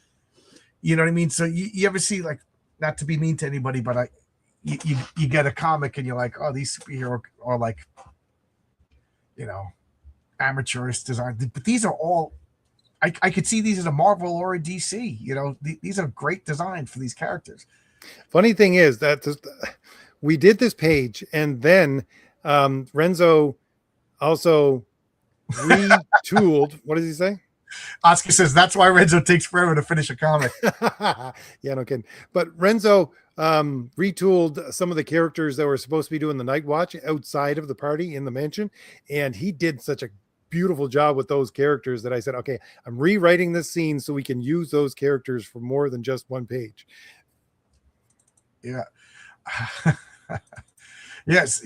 You know what I mean? So you ever see, like, not to be mean to anybody, but you get a comic and you're like, oh, these superheroes are like, amateurish design, but these are all. I could see these as a Marvel or a DC. These are great designs for these characters. Funny thing is that we did this page, and then Renzo also retooled. What does he say? Oscar says that's why Renzo takes forever to finish a comic. Yeah, no kidding. But Renzo retooled some of the characters that were supposed to be doing the night watch outside of the party in the mansion, and he did such a beautiful job with those characters that I said, okay, I'm rewriting this scene so we can use those characters for more than just one page. Yeah. Yes,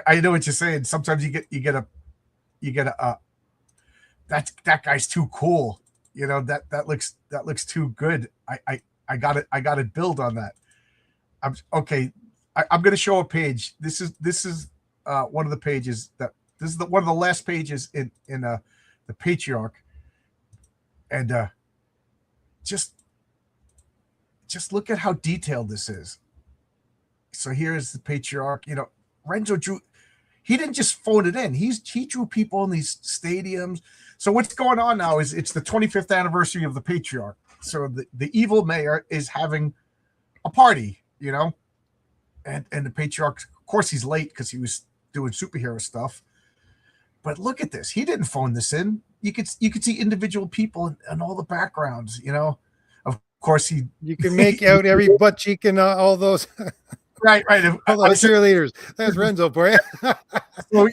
I know what you're saying. Sometimes you get a that guy's too cool. You know, that looks too good. I got to build on that. I'm okay. I'm going to show a page. This is one of the pages that this is one of the last pages in the Patriarch, and just look at how detailed this is. So here's the Patriarch. You know, Renzo drew. He didn't just phone it in. He drew people in these stadiums. So what's going on now is it's the 25th anniversary of the Patriarch. So the evil mayor is having a party, you know, and the Patriarch, of course, he's late because he was doing superhero stuff. But look at this. He didn't phone this in. You could see individual people and all the backgrounds, you know. Of course, you can make out every butt cheek and all those. Right. All those cheerleaders. That's Renzo for you. So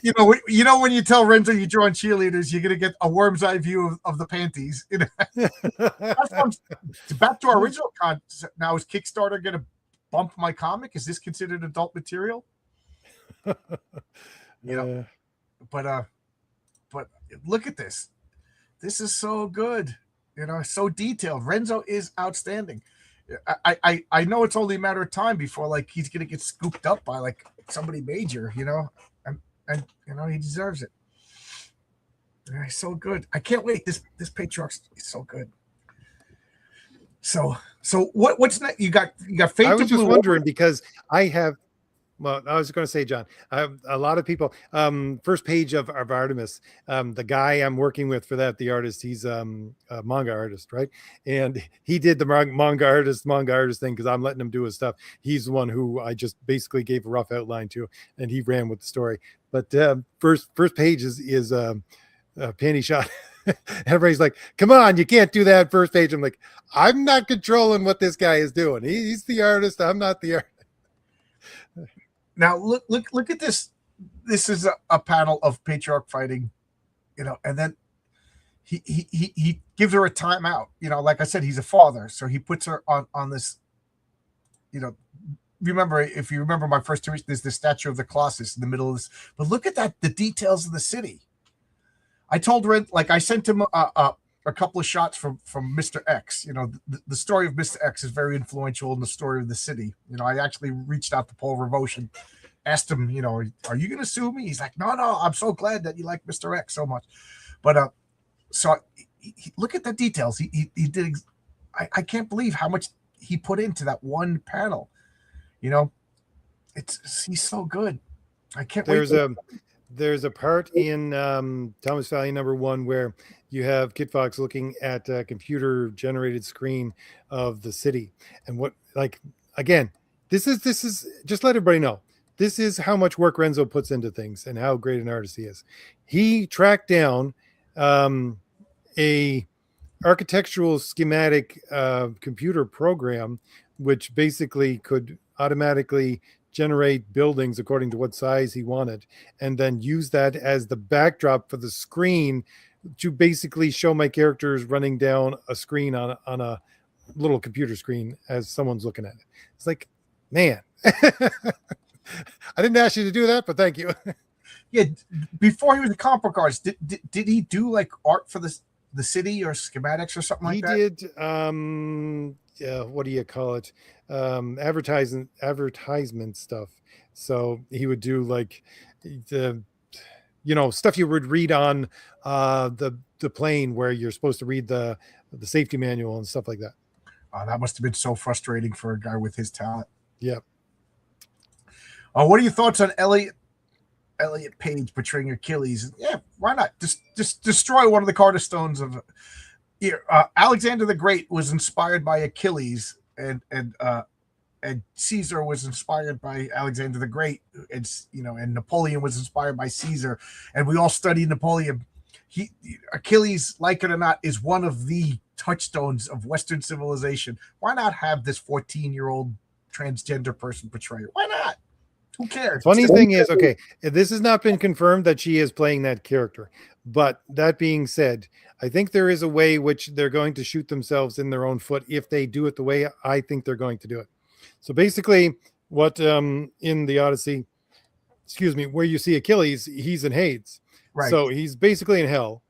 you know when you tell Renzo you're drawing cheerleaders, you're gonna get a worm's eye view of the panties. Back to our original concept. Now, is Kickstarter gonna bump my comic? Is this considered adult material? You know, but look at this. This is so good. You know, so detailed. Renzo is outstanding. I know it's only a matter of time before like he's gonna get scooped up by like somebody major, you know, and you know he deserves it. Yeah, he's so good. I can't wait. This Patriarch is so good. So what's next? You got Fate. I was just wondering because I have. Well, I was going to say, John, a lot of people, first page of Artemis, the guy I'm working with for that, the artist, he's a manga artist, right? And he did the manga artist thing because I'm letting him do his stuff. He's the one who I just basically gave a rough outline to, and he ran with the story. But first page is panty shot. Everybody's like, come on, you can't do that first page. I'm like, I'm not controlling what this guy is doing. He's the artist. I'm not the artist. Now look at this. This is a panel of Patriarch fighting, you know, and then he gives her a timeout. You know, like I said, he's a father, so he puts her on this. You know, if you remember my first 2 weeks, there's the statue of the Colossus in the middle of this. But look at that, the details of the city. I told Red, like I sent him a couple of shots from Mr. X. You know, the story of Mr. X is very influential in the story of the city. You know, I actually reached out to Paul Revotion, asked him, you know, are you going to sue me? He's like, no, I'm so glad that you like Mr. X so much. But so look at the details. He did. I can't believe how much he put into that one panel. You know, he's so good. I can't wait. There's a part in Thomas Valley #1 where you have Kit Fox looking at a computer generated screen of the city. And what, like, again, this is just let everybody know. This is how much work Renzo puts into things and how great an artist he is. He tracked down a architectural schematic computer program, which basically could automatically generate buildings according to what size he wanted, and then use that as the backdrop for the screen to basically show my characters running down a screen on a little computer screen as someone's looking at it. It's like, man, I didn't ask you to do that, but thank you. Yeah, before he was a comic book artist, did he do like art for the city or schematics or something like that? He did. What do you call it? Advertisement stuff. So he would do like the, you know, stuff you would read on the plane where you're supposed to read the safety manual and stuff like that. That must have been so frustrating for a guy with his talent. Yep. What are your thoughts on Elliot Page portraying Achilles? Yeah, why not? Just destroy one of the cornerstones of. Alexander the Great was inspired by Achilles, and Caesar was inspired by Alexander the Great, and Napoleon was inspired by Caesar, and we all studied Napoleon. Achilles, like it or not, is one of the touchstones of Western civilization. Why not have this 14-year-old transgender person portray it? Why not? Who cares? Funny thing is, okay, this has not been confirmed that she is playing that character, But that being said, I think there is a way which they're going to shoot themselves in their own foot if they do it the way I think they're going to do it. So basically, what in the Odyssey, excuse me, where you see Achilles, he's in Hades. Right. So he's basically in hell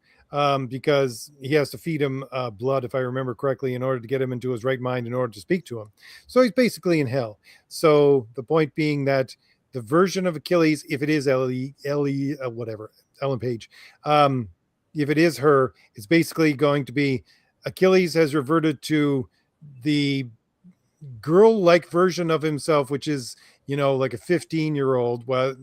because he has to feed him blood, if I remember correctly, in order to get him into his right mind in order to speak to him. So he's basically in hell. So the point being that the version of Achilles, if it is Ellie, whatever, Ellen Page, if it is her, it's basically going to be Achilles has reverted to the girl-like version of himself, which is, you know, like a 15-year-old, well,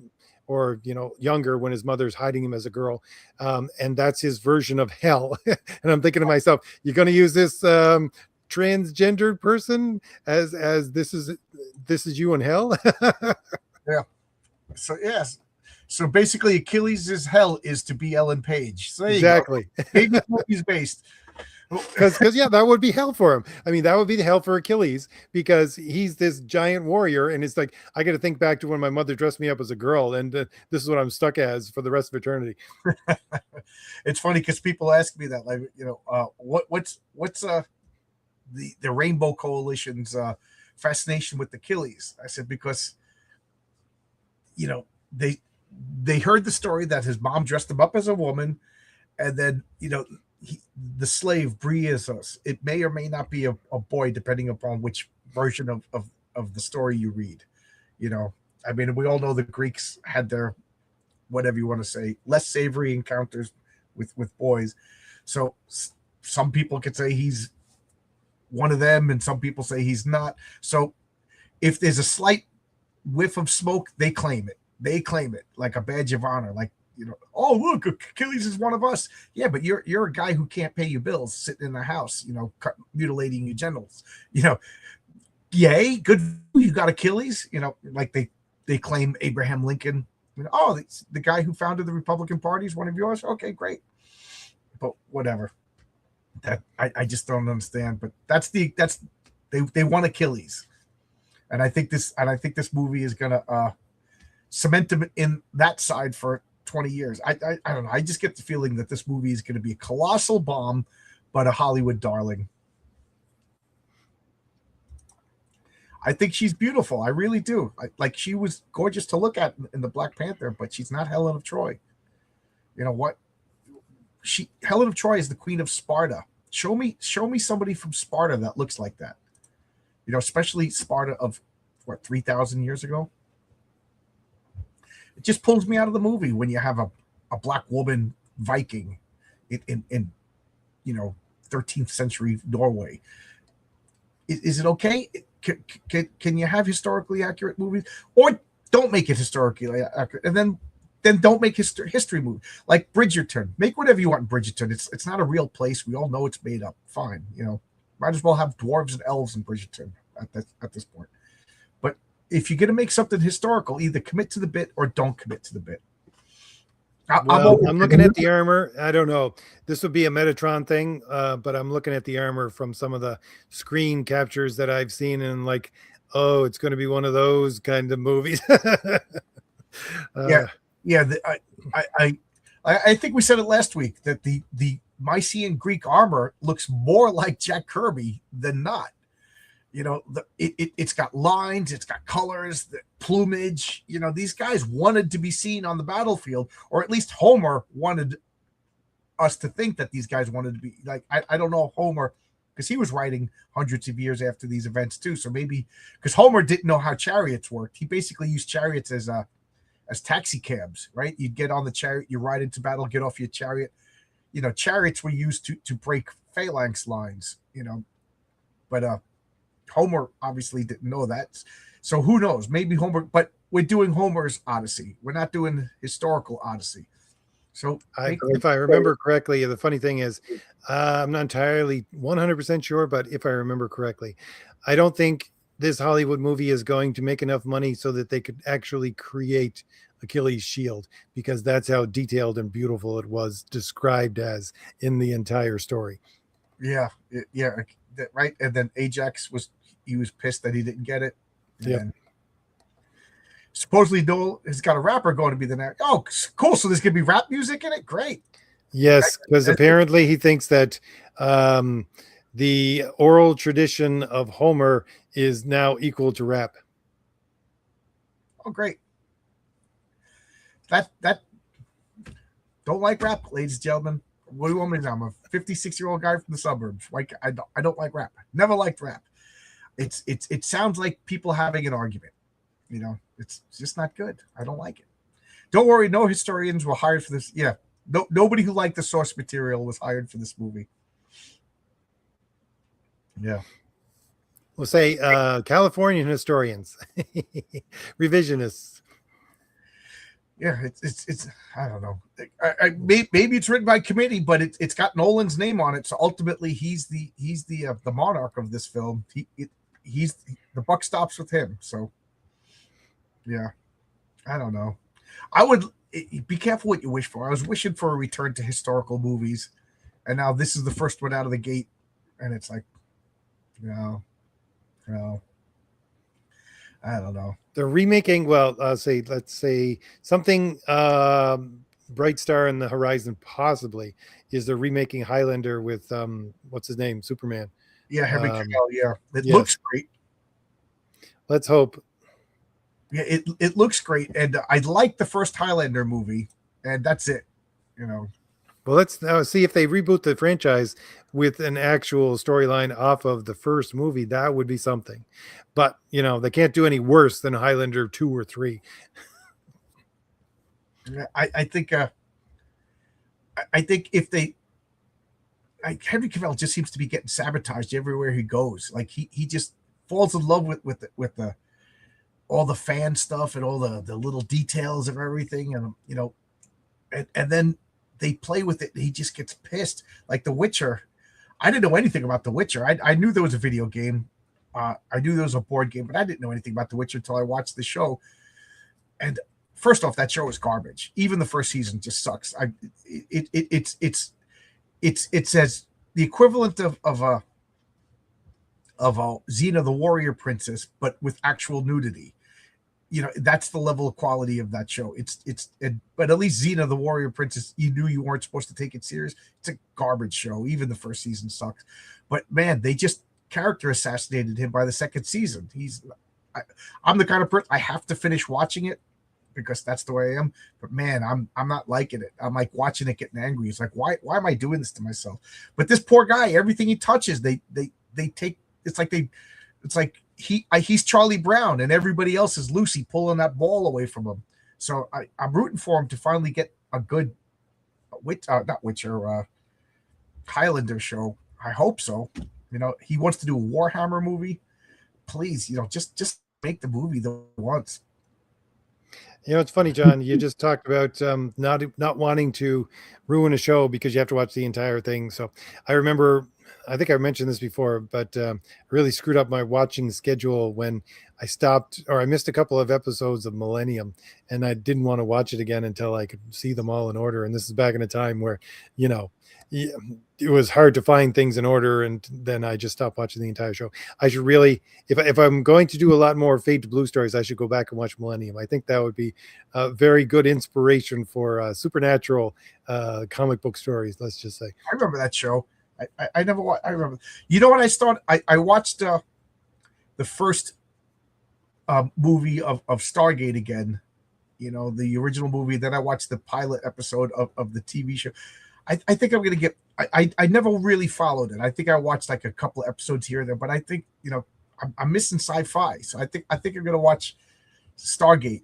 or, you know, younger, when his mother's hiding him as a girl, and that's his version of hell. And I'm thinking to myself, you're going to use this transgendered person as this is you in hell. Yeah. So yes. So basically, Achilles' hell is to be Ellen Page. So there you go. Exactly. Maybe the movie's based. Because yeah, that would be hell for him. I mean, that would be the hell for Achilles, because he's this giant warrior, and it's like I got to think back to when my mother dressed me up as a girl, and this is what I'm stuck as for the rest of eternity. It's funny because people ask me that, like, you know, what's the Rainbow Coalition's fascination with Achilles? I said because, you know, they heard the story that his mom dressed him up as a woman, and then, you know, the slave Briareos. It may or may not be a boy, depending upon which version of the story you read. You know, I mean, we all know the Greeks had their, whatever you want to say, less savory encounters with boys. So some people could say he's one of them, and some people say he's not. So if there's a slight whiff of smoke, they claim it. They claim it like a badge of honor, like, you know, oh, look, Achilles is one of us. Yeah, but you're a guy who can't pay your bills, sitting in the house, you know, mutilating your genitals. You know, yay, good, you got Achilles. You know, like they claim Abraham Lincoln. You know, oh, the guy who founded the Republican Party is one of yours. Okay, great. But whatever. That I just don't understand. But they want Achilles, and I think this movie is gonna cement him in that side for 20 years. I don't know. I just get the feeling that this movie is going to be a colossal bomb, but a Hollywood darling. I think she's beautiful. I really do. Like she was gorgeous to look at in the Black Panther, but she's not Helen of Troy. You know what? Helen of Troy is the Queen of Sparta. Show me somebody from Sparta that looks like that. You know, especially Sparta of what, 3,000 years ago. It just pulls me out of the movie when you have a black woman Viking in you know, 13th century Norway. Is it okay? Can you have historically accurate movies, or don't make it historically accurate, and then don't make history movies like Bridgerton? Make whatever you want in Bridgerton. It's not a real place. We all know it's made up. Fine, you know, might as well have dwarves and elves in Bridgerton at this point. But if you're going to make something historical, either commit to the bit or don't commit to the bit. I'm looking at the armor. I don't know. This would be a Metatron thing, but I'm looking at the armor from some of the screen captures that I've seen, and like, oh, it's going to be one of those kind of movies. Yeah. I think we said it last week that the Mycenaean Greek armor looks more like Jack Kirby than not. You know, it's got lines, it's got colors, the plumage. You know, these guys wanted to be seen on the battlefield, or at least Homer wanted us to think that these guys wanted to be like. I don't know Homer, because he was writing hundreds of years after these events too. So maybe because Homer didn't know how chariots worked, he basically used chariots as taxi cabs, right? You'd get on the chariot, you ride into battle, get off your chariot. You know, chariots were used to break phalanx lines. You know, but Homer obviously didn't know that. So who knows? Maybe Homer, but we're doing Homer's Odyssey. We're not doing historical Odyssey. So if I remember correctly, the funny thing is, I'm not entirely 100% sure, but if I remember correctly, I don't think this Hollywood movie is going to make enough money so that they could actually create Achilles' shield, because that's how detailed and beautiful it was described as in the entire story. Yeah. Right. And then Ajax was pissed that he didn't get it. Yeah. Supposedly Noel has got a rapper going to be the next. Oh, cool. So there's going to be rap music in it. Great. Yes, because I think, apparently he thinks that the oral tradition of Homer is now equal to rap. oh great. That don't like rap, ladies and gentlemen. What do you want me to do? I'm a 56-year-old guy from the suburbs. Like I don't like rap. Never liked rap. It sounds like people having an argument. It's just not good. I don't like it. Don't worry, no historians were hired for this. Yeah, no, nobody who liked the source material was hired for this movie. Yeah, We'll say Californian historians, revisionists. yeah. It's I don't know. Maybe it's written by committee, but it's got Nolan's name on it. So ultimately, he's the monarch of this film. He's the buck stops with him. So yeah, I don't know. I would be careful what you wish for. I was wishing for a return to historical movies, and now this is the first one out of the gate, and it's like, no, no, I don't know. They're remaking, well, let's say something Bright Star in the Horizon possibly is they're remaking Highlander with what's his name, Superman. Yeah, Henry Cavill. Yeah, it yes. looks great. Let's hope. Yeah, it looks great, and I like the first Highlander movie, and that's it. Well, let's now see if they reboot the franchise with an actual storyline off of the first movie. That would be something. But, they can't do any worse than Highlander 2 or 3. I think if they Henry Cavill just seems to be getting sabotaged everywhere he goes. Like he just falls in love with the all the fan stuff and all the little details of everything, and then they play with it and he just gets pissed. Like The Witcher. I didn't know anything about The Witcher. I knew there was a video game. I knew there was a board game, but I didn't know anything about The Witcher until I watched the show. And first off, that show is garbage. Even the first season just sucks. It's as the equivalent of a Xena the Warrior Princess, but with actual nudity. That's the level of quality of that show. But at least Xena the Warrior Princess, you knew you weren't supposed to take it serious. It's a garbage show. Even the first season sucks. But man, they just character assassinated him by the second season. I'm the kind of person I have to finish watching it because that's the way I am. But man, I'm not liking it. I'm like watching it getting angry. It's like, why am I doing this to myself? But this poor guy, everything he touches, they take. It's like he's Charlie Brown and everybody else is Lucy pulling that ball away from him. So I'm rooting for him to finally get a good not Witcher, Highlander show. I hope so. He wants to do a Warhammer movie. Please, just make the movie the once. It's funny, John. You just talked about not wanting to ruin a show because you have to watch the entire thing. So I remember, I think I mentioned this before, but I really screwed up my watching schedule when I stopped or I missed a couple of episodes of Millennium, and I didn't want to watch it again until I could see them all in order. And this is back in a time where, it was hard to find things in order, and then I just stopped watching the entire show. I should really, if I'm going to do a lot more Fade to Blue stories, I should go back and watch Millennium. I think that would be a very good inspiration for supernatural comic book stories. Let's just say. I remember that show. I never watched. I remember. You know what? I watched the first movie of Stargate again. The original movie. Then I watched the pilot episode of the TV show. I think I'm gonna get. I never really followed it. I think I watched like a couple of episodes here and there, but I think I'm missing sci-fi. So I think I'm gonna watch Stargate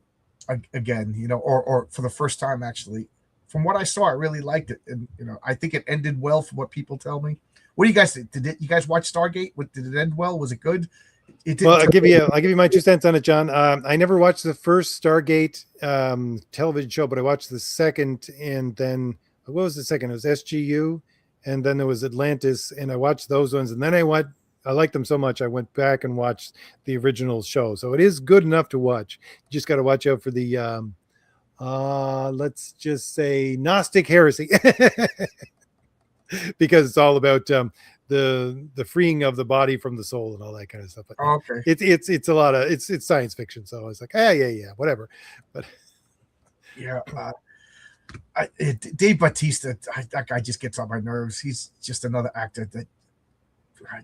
again. Or for the first time actually. From what I saw, I really liked it, and I think it ended well from what people tell me. What do you guys think? You guys watch Stargate? Did it end well? Was it good? Well, I'll give you my 2 cents on it, John. I never watched the first Stargate television show, but I watched the second, and then what was the second? It was SGU, and then there was Atlantis, and I watched those ones, and then I liked them so much I went back and watched the original show. So it is good enough to watch. You just got to watch out for the let's just say Gnostic heresy because it's all about the freeing of the body from the soul and all that kind of stuff. But okay, it's a lot of it's science fiction, so I was like, yeah, whatever. But yeah, Dave Bautista, that guy just gets on my nerves. He's just another actor that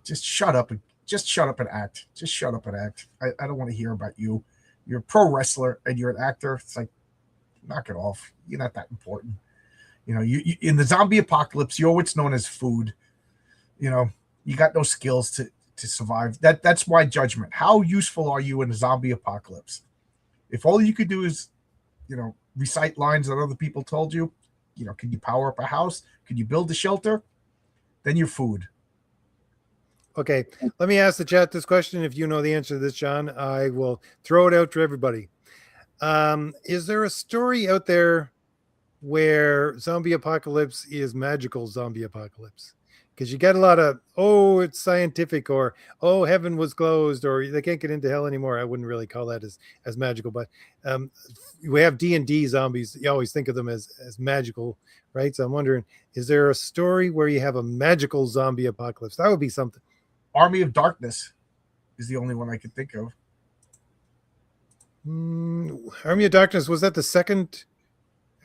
just shut up and act. Just shut up and act. I don't want to hear about you. You're a pro wrestler and you're an actor. It's like, knock it off. You're not that important. You know, you in the zombie apocalypse, you're what's known as food. You know, you got no skills to survive. That's my judgment. How useful are you in a zombie apocalypse? If all you could do is, you know, recite lines that other people told you, you know, can you power up a house? Can you build a shelter? Then you're food. Okay, let me ask the chat this question. If you know the answer to this, John, I will throw it out to everybody. Is there a story out there where zombie apocalypse is magical zombie apocalypse? Because you get a lot of, oh, it's scientific, or oh, heaven was closed, or they can't get into hell anymore. I wouldn't really call that as magical, but we have D&D zombies. You always think of them as magical, right? So I'm wondering, is there a story where you have a magical zombie apocalypse? That would be something. Army of Darkness is the only one I could think of. Army of Darkness, was that the second?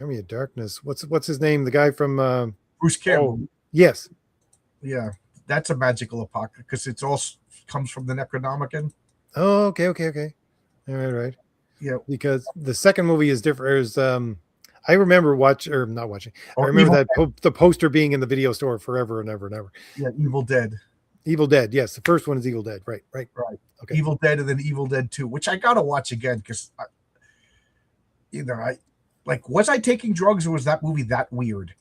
Army of Darkness. What's his name? The guy from Bruce Campbell. Oh, yes. Yeah, that's a magical apocalypse because it's all comes from the Necronomicon. Oh, okay. All right. Yeah, because the second movie is different. I remember not watching. I remember the poster being in the video store forever and ever and ever. Yeah, Evil Dead. Evil Dead, yes. The first one is Evil Dead, right. Okay. Evil Dead and then Evil Dead 2, which I gotta watch again because was I taking drugs or was that movie that weird?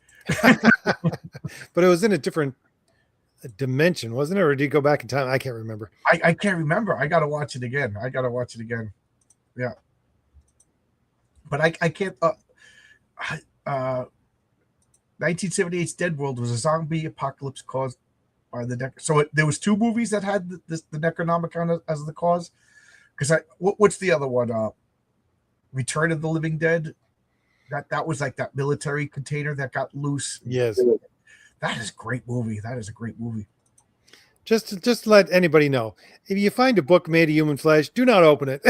But it was in a different dimension, wasn't it? Or did you go back in time? I can't remember. I can't remember. I gotta watch it again. Yeah. But I can't 1978's Dead World was a zombie apocalypse caused by the there was two movies that had the Necronomicon as the cause. Because what's the other one? Return of the Living Dead. That was like that military container that got loose. Yes. That is a great movie. Just let anybody know. If you find a book made of human flesh, do not open it.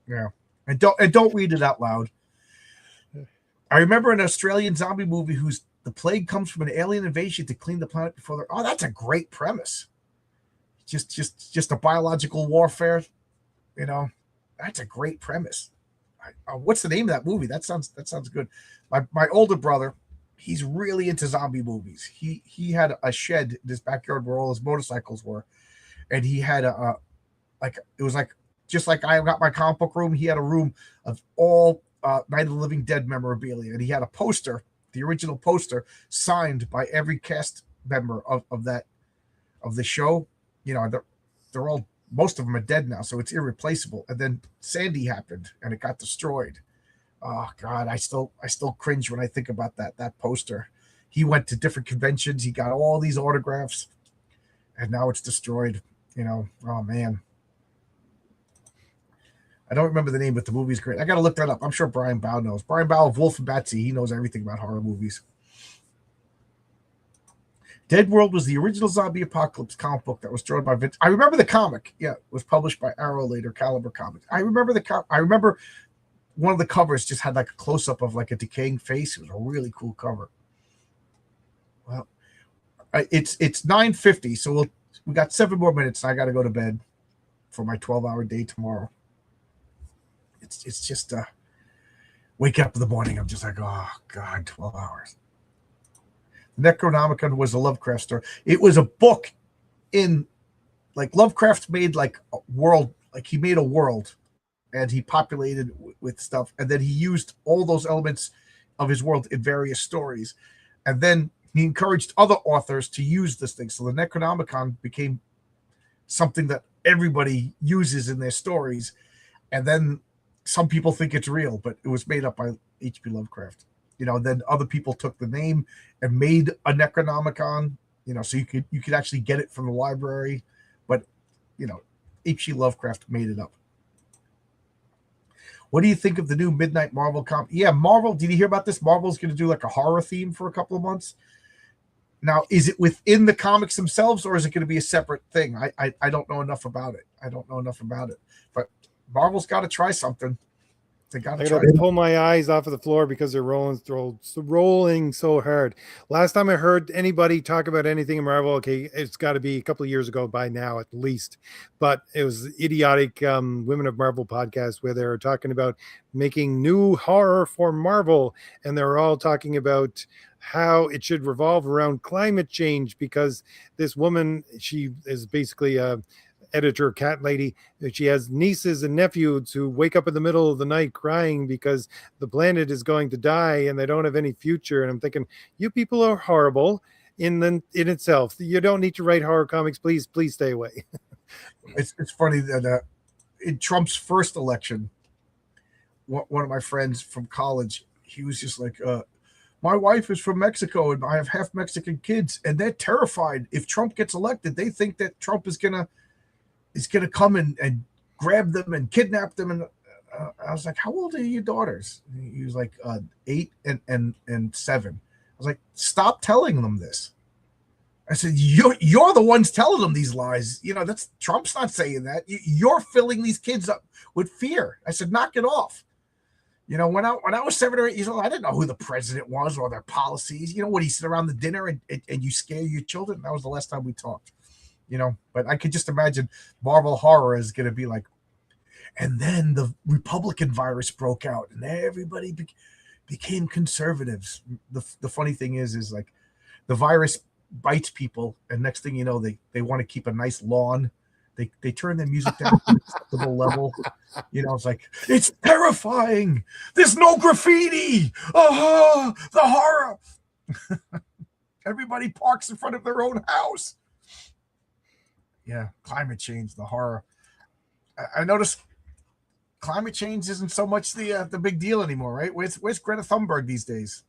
Yeah. And don't read it out loud. I remember an Australian zombie movie whose the plague comes from an alien invasion to clean the planet before they're. Oh, that's a great premise. Just a biological warfare, you know. That's a great premise. What's the name of that movie? That sounds good. My older brother, he's really into zombie movies. He had a shed in his backyard where all his motorcycles were, and he had just like I got my comic book room. He had a room of all Night of the Living Dead memorabilia, and he had a poster, the original poster, signed by every cast member of the show. You know, they're all. Most of them are dead now, so it's irreplaceable. And then Sandy happened, and it got destroyed. Oh God, I still cringe when I think about that poster. He went to different conventions. He got all these autographs, and now it's destroyed. You know, oh man. I don't remember the name, but the movie's great. I got to look that up. I'm sure Brian Bow knows. Brian Bow of Wolf and Batsy. He knows everything about horror movies. Dead World was the original zombie apocalypse comic book that was drawn by Vince. I remember the comic. Yeah, it was published by Arrow later, Caliber Comics. I remember one of the covers just had like a close up of like a decaying face. It was a really cool cover. Well, it's 9:50, so we got 7 more minutes. And I got to go to bed for my 12-hour day tomorrow. It's just wake up in the morning. I'm just like, oh God, 12 hours. Necronomicon was a Lovecraft story. It was a book in like Lovecraft made like a world, like he made a world and he populated with stuff. And then he used all those elements of his world in various stories. And then he encouraged other authors to use this thing. So the Necronomicon became something that everybody uses in their stories. And then some people think it's real, but it was made up by H.P. Lovecraft. You know, then other people took the name and made a Necronomicon, you know, so you could actually get it from the library. But, you know, H.P. Lovecraft made it up. What do you think of the new Midnight Marvel comic? Yeah, Marvel, did you hear about this? Marvel's going to do like a horror theme for a couple of months. Now, is it within the comics themselves or is it going to be a separate thing? I don't know enough about it. But Marvel's got to try something. They got I to gotta try. pull my eyes off of the floor because they're rolling so hard. Last time I heard anybody talk about anything in Marvel, okay, it's got to be a couple of years ago by now at least, but it was idiotic Women of Marvel podcast where they were talking about making new horror for Marvel, and they were all talking about how it should revolve around climate change because this woman, she is basically a editor cat lady. She has nieces and nephews who wake up in the middle of the night crying because the planet is going to die and they don't have any future. And I'm thinking, you people are horrible in itself. You don't need to write horror comics. Please stay away. It's funny that in Trump's first election, one of my friends from college, he was just like, my wife is from Mexico and I have half Mexican kids, and they're terrified if Trump gets elected. They think that Trump is gonna come and grab them and kidnap them. And I was like, how old are your daughters? He was like 8 and 7. I was like, stop telling them this. I said, you're the ones telling them these lies. That's Trump's not saying that. You're filling these kids up with fear. I said, knock it off. When I was 7 or 8 years old, I didn't know who the president was or their policies. When he sit around the dinner and you scare your children. That was the last time we talked. But I could just imagine Marvel horror is going to be like, and then the Republican virus broke out and everybody became conservatives. The funny thing is like the virus bites people, and next thing you know, they want to keep a nice lawn. They turn their music down to an acceptable level. It's like, it's terrifying. There's no graffiti. Oh, the horror. Everybody parks in front of their own house. Yeah, climate change, the horror. I noticed climate change isn't so much the big deal anymore, right? Where's Greta Thunberg these days?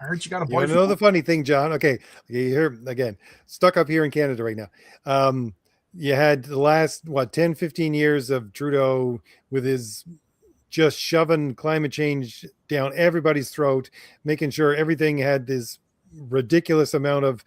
I heard you got a boyfriend. You know the funny thing, John? Okay, here again, stuck up here in Canada right now. You had the last 10 15 years of Trudeau with his just shoving climate change down everybody's throat, making sure everything had this ridiculous amount of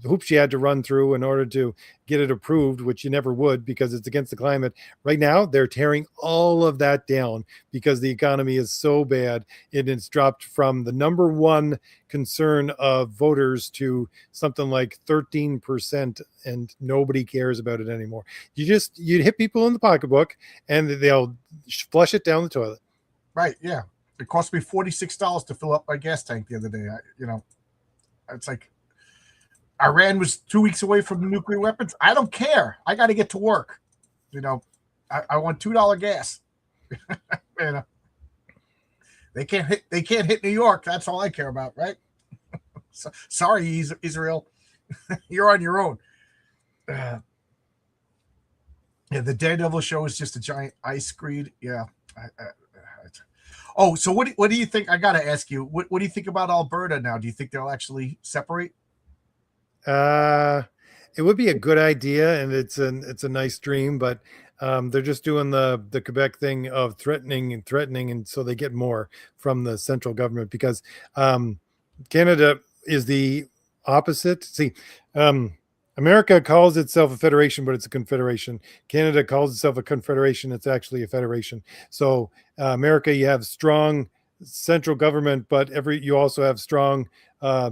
hoops you had to run through in order to get it approved, which you never would because it's against the climate. Right now, they're tearing all of that down because the economy is so bad. It's dropped from the number one concern of voters to something like 13%, and nobody cares about it anymore. You hit people in the pocketbook and they'll flush it down the toilet. Right, yeah. It cost me $46 to fill up my gas tank the other day. It's like Iran was 2 weeks away from the nuclear weapons. I don't care. I got to get to work. I want $2 gas. They can't hit New York. That's all I care about, right? Sorry, Israel. You're on your own. Yeah, the Daredevil show is just a giant ice screed. Yeah. So what do you think? I got to ask you, what do you think about Alberta now? Do you think they'll actually separate? It would be a good idea, and it's a nice dream, but they're just doing the Quebec thing of threatening, and so they get more from the central government because Canada is the opposite. See, America calls itself a federation, but it's a confederation. Canada calls itself a confederation. It's actually a federation. So America, you have strong central government, but you also have strong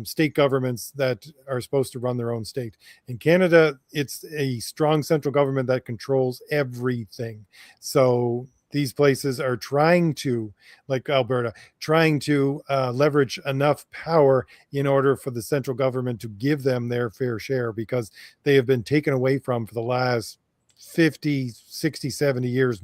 state governments that are supposed to run their own state. In Canada, it's a strong central government that controls everything. So these places are trying to, like Alberta, leverage enough power in order for the central government to give them their fair share because they have been taken away from for the last 50, 60, 70 years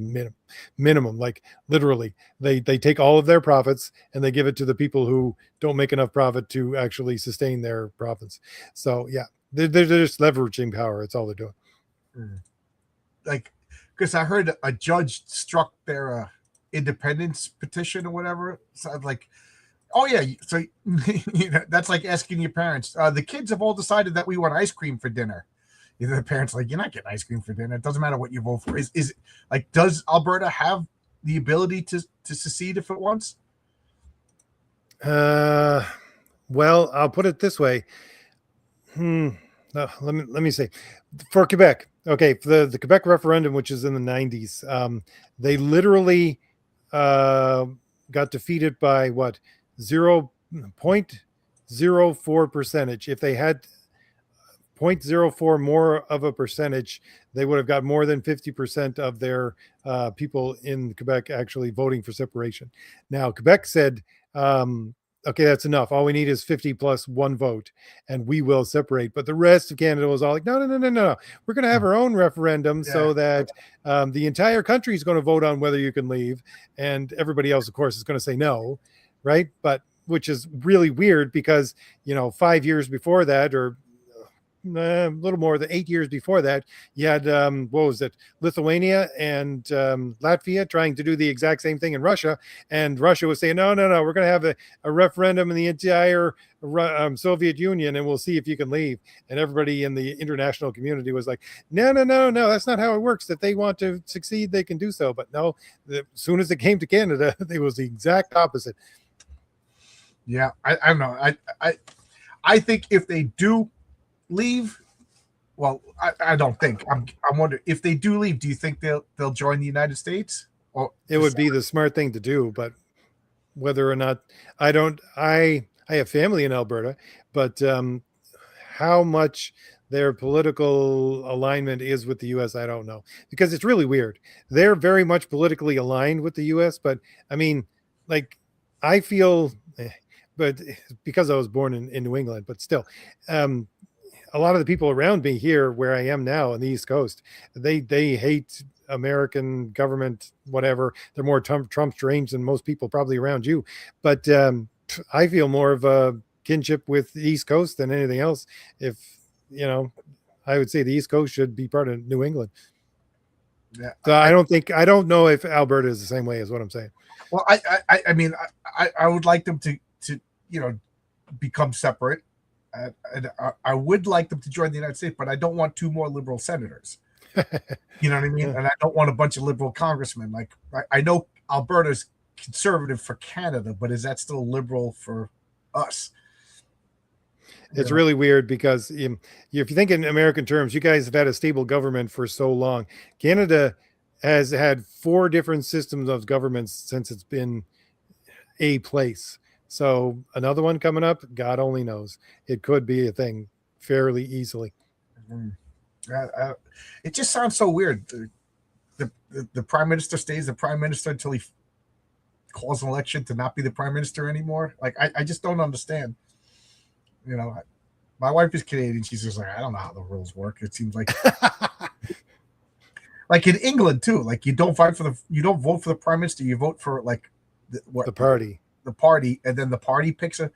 minimum. Like literally, they take all of their profits and they give it to the people who don't make enough profit to actually sustain their profits. So yeah, they're just leveraging power. It's all they're doing. Like, because I heard a judge struck their independence petition or whatever. So I'm like, oh yeah, so that's like asking your parents. The kids have all decided that we want ice cream for dinner. The parents like, you're not getting ice cream for dinner. It doesn't matter what you vote for. Is it like, does Alberta have the ability to secede if it wants? Well, I'll put it this way. Let me say, for Quebec, okay, for the Quebec referendum, which is in the 90s, they literally got defeated by what 0.04 percentage. If they had 0.04 more of a percentage, they would have got more than 50% of their people in Quebec actually voting for separation. Now, Quebec said, okay, that's enough. All we need is 50 plus one vote, and we will separate. But the rest of Canada was all like, no, no, no, no, no. We're going to have our own referendum so that the entire country is going to vote on whether you can leave. And everybody else, of course, is going to say no, right? But which is really weird because, 5 years before that, or a little more than 8 years before that, you had what was it, Lithuania and Latvia trying to do the exact same thing in Russia, and Russia was saying no, we're going to have a referendum in the entire Soviet Union, and we'll see if you can leave. And everybody in the international community was like, no, that's not how it works. If they want to succeed, they can do so. But no, as soon as it came to Canada, it was the exact opposite. Yeah, I don't know. I think if they do leave, well, I don't think. I'm wondering if they do leave. Do you think they'll join the United States? Or it would be the smart thing to do, but whether or not, I don't. I have family in Alberta, but how much their political alignment is with the U.S., I don't know, because it's really weird. They're very much politically aligned with the U.S., but I mean, like, I feel, but because I was born in New England, but still. A lot of the people around me here where I am now on the East Coast, they hate American government, whatever. They're more Trump strange than most people probably around you. But I feel more of a kinship with the East Coast than anything else. If, I would say the East Coast should be part of New England. Yeah. So I don't know if Alberta is the same way, is what I'm saying. Well, I mean, I would like them to become separate. And I would like them to join the United States, but I don't want two more liberal senators. You know what I mean? And I don't want a bunch of liberal congressmen. Like, I know Alberta's conservative for Canada, but is that still liberal for us? It's really weird because if you think in American terms, you guys have had a stable government for so long. Canada has had 4 different systems of governments since it's been a place. So another one coming up, God only knows. It could be a thing fairly easily. It just sounds so weird. The prime minister stays the prime minister until he calls an election to not be the prime minister anymore. Like, I just don't understand. My wife is Canadian. She's just like, I don't know how the rules work. It seems like like in England too. Like, you don't vote for the prime minister. You vote for like the party. The party, and then the party picks a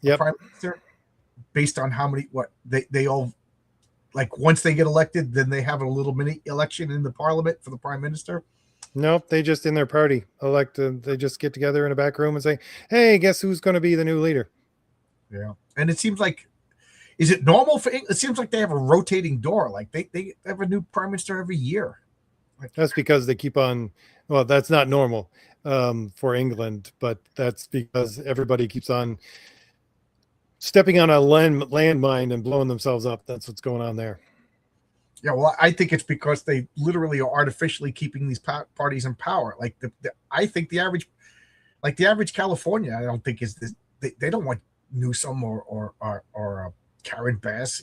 prime minister based on how many they all, like, once they get elected, then they have a little mini election in the parliament for the prime minister. Nope, they just in their party elect. They just get together in a back room and say, "Hey, guess who's going to be the new leader?" Yeah, and it seems like, is it normal for England? It seems like they have a rotating door. Like they have a new prime minister every year. Like, that's because they keep on. Well, that's not normal for England, but that's because everybody keeps on stepping on a landmine and blowing themselves up. That's what's going on there. Yeah, well, I think it's because they literally are artificially keeping these parties in power. Like, I think the average California, I don't think is this. They don't want Newsom or Karen Bass.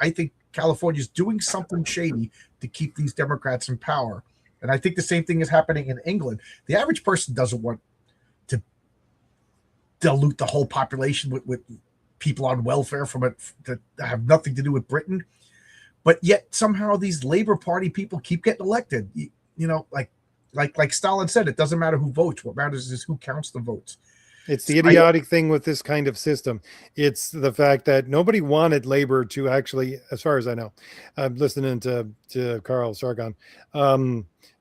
I think California's doing something shady to keep these Democrats in power. And I think the same thing is happening in England. The average person doesn't want to dilute the whole population with people on welfare from it that have nothing to do with Britain. But yet somehow these Labor Party people keep getting elected. Like Stalin said, it doesn't matter who votes. What matters is who counts the votes. It's the idiotic thing with this kind of system. It's the fact that nobody wanted labor to actually, as far as I know, I'm listening to Carl Sargon.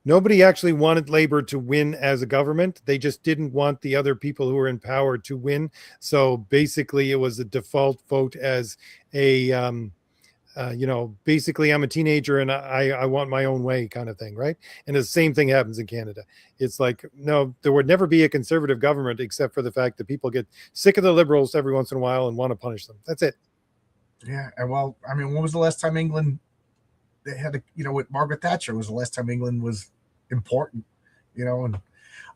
Nobody actually wanted labor to win as a government. They just didn't want the other people who were in power to win. So basically it was a default vote as a, basically I'm a teenager and I want my own way kind of thing, right? And the same thing happens in Canada. It's like, no, there would never be a conservative government except for the fact that people get sick of the liberals every once in a while and want to punish them. That's it. Yeah, and well, I mean, when was the last time England, they had with Margaret Thatcher was the last time England was important, and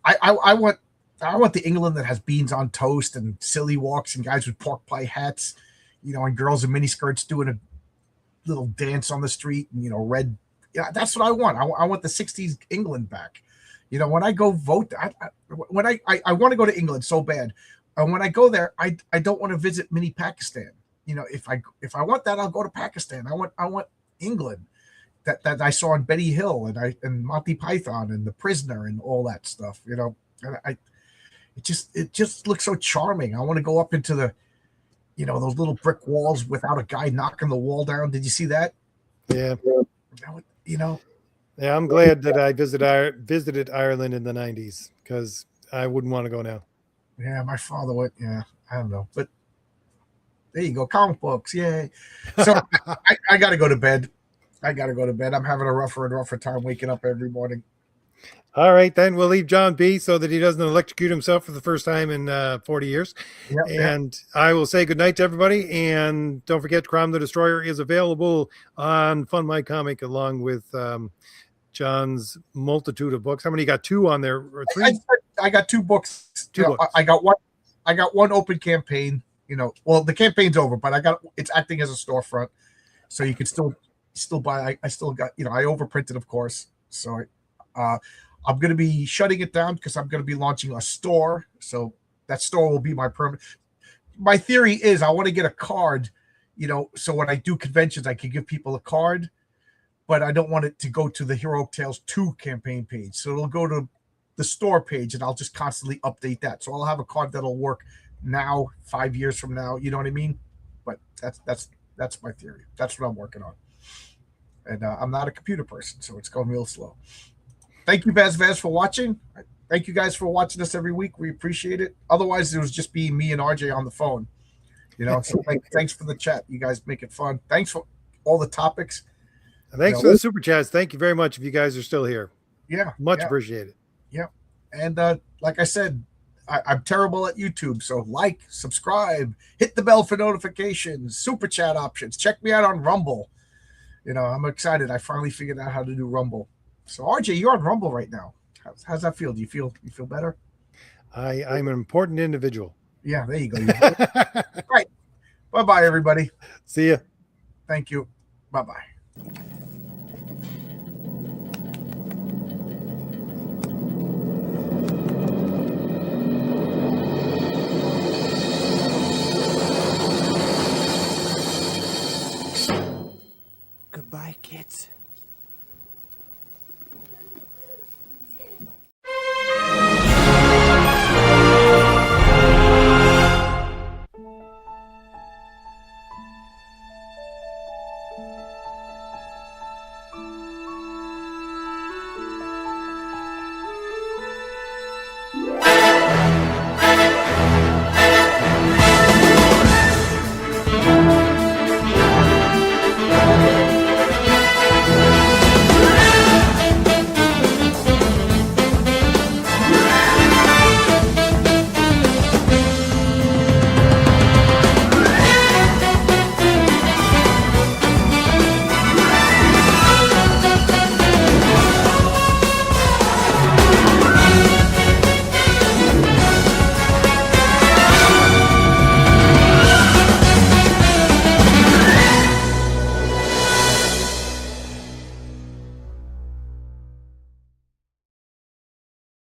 I want the England that has beans on toast and silly walks and guys with pork pie hats, and girls in miniskirts doing a little dance on the street and red. Yeah, that's what I want. I want the '60s England back. When I go vote, when I want to go to England so bad, and when I go there, I don't want to visit mini Pakistan. If I want that, I'll go to Pakistan. I want England that I saw in Betty Hill and Monty Python and The Prisoner and all that stuff. It just looks so charming. I want to go up into the those little brick walls without a guy knocking the wall down. Did you see that? Yeah. Yeah, I'm glad that I visited Ireland in the 90s because I wouldn't want to go now. Yeah, my father went. Yeah, I don't know, but there you go, comic books. Yay! So I got to go to bed. I'm having a rougher and rougher time waking up every morning. All right, then we'll leave John be so that he doesn't electrocute himself for the first time in 40 years. Yep, and I will say goodnight to everybody. And don't forget, Crom the Destroyer is available on Fun My Comic along with John's multitude of books. How many you got? 2 on there or 3? I got 2 books. 2 books. I got one open campaign. Well, the campaign's over, but it's acting as a storefront, so you can still buy. I still got I overprinted, of course. So I'm going to be shutting it down because I'm going to be launching a store. So that store will be my permanent. My theory is I want to get a card, so when I do conventions, I can give people a card, but I don't want it to go to the Heroic Tales 2 campaign page. So it'll go to the store page and I'll just constantly update that. So I'll have a card that'll work now, 5 years from now. You know what I mean? But that's my theory. That's what I'm working on. And I'm not a computer person, so it's going real slow. Thank you, Vaz, for watching. Thank you guys for watching us every week. We appreciate it. Otherwise, it was just me and RJ on the phone. So thanks for the chat. You guys make it fun. Thanks for all the topics. Thanks for the super chats. Thank you very much if you guys are still here. Yeah. Much appreciated. Yeah. And like I said, I'm terrible at YouTube. So subscribe, hit the bell for notifications, super chat options. Check me out on Rumble. I'm excited. I finally figured out how to do Rumble. So RJ, you're on Rumble right now. How's that feel? Do you feel better? I'm an important individual. Yeah, there you go. Right. Bye-bye, everybody. See ya. Thank you. Bye-bye. Goodbye, kids.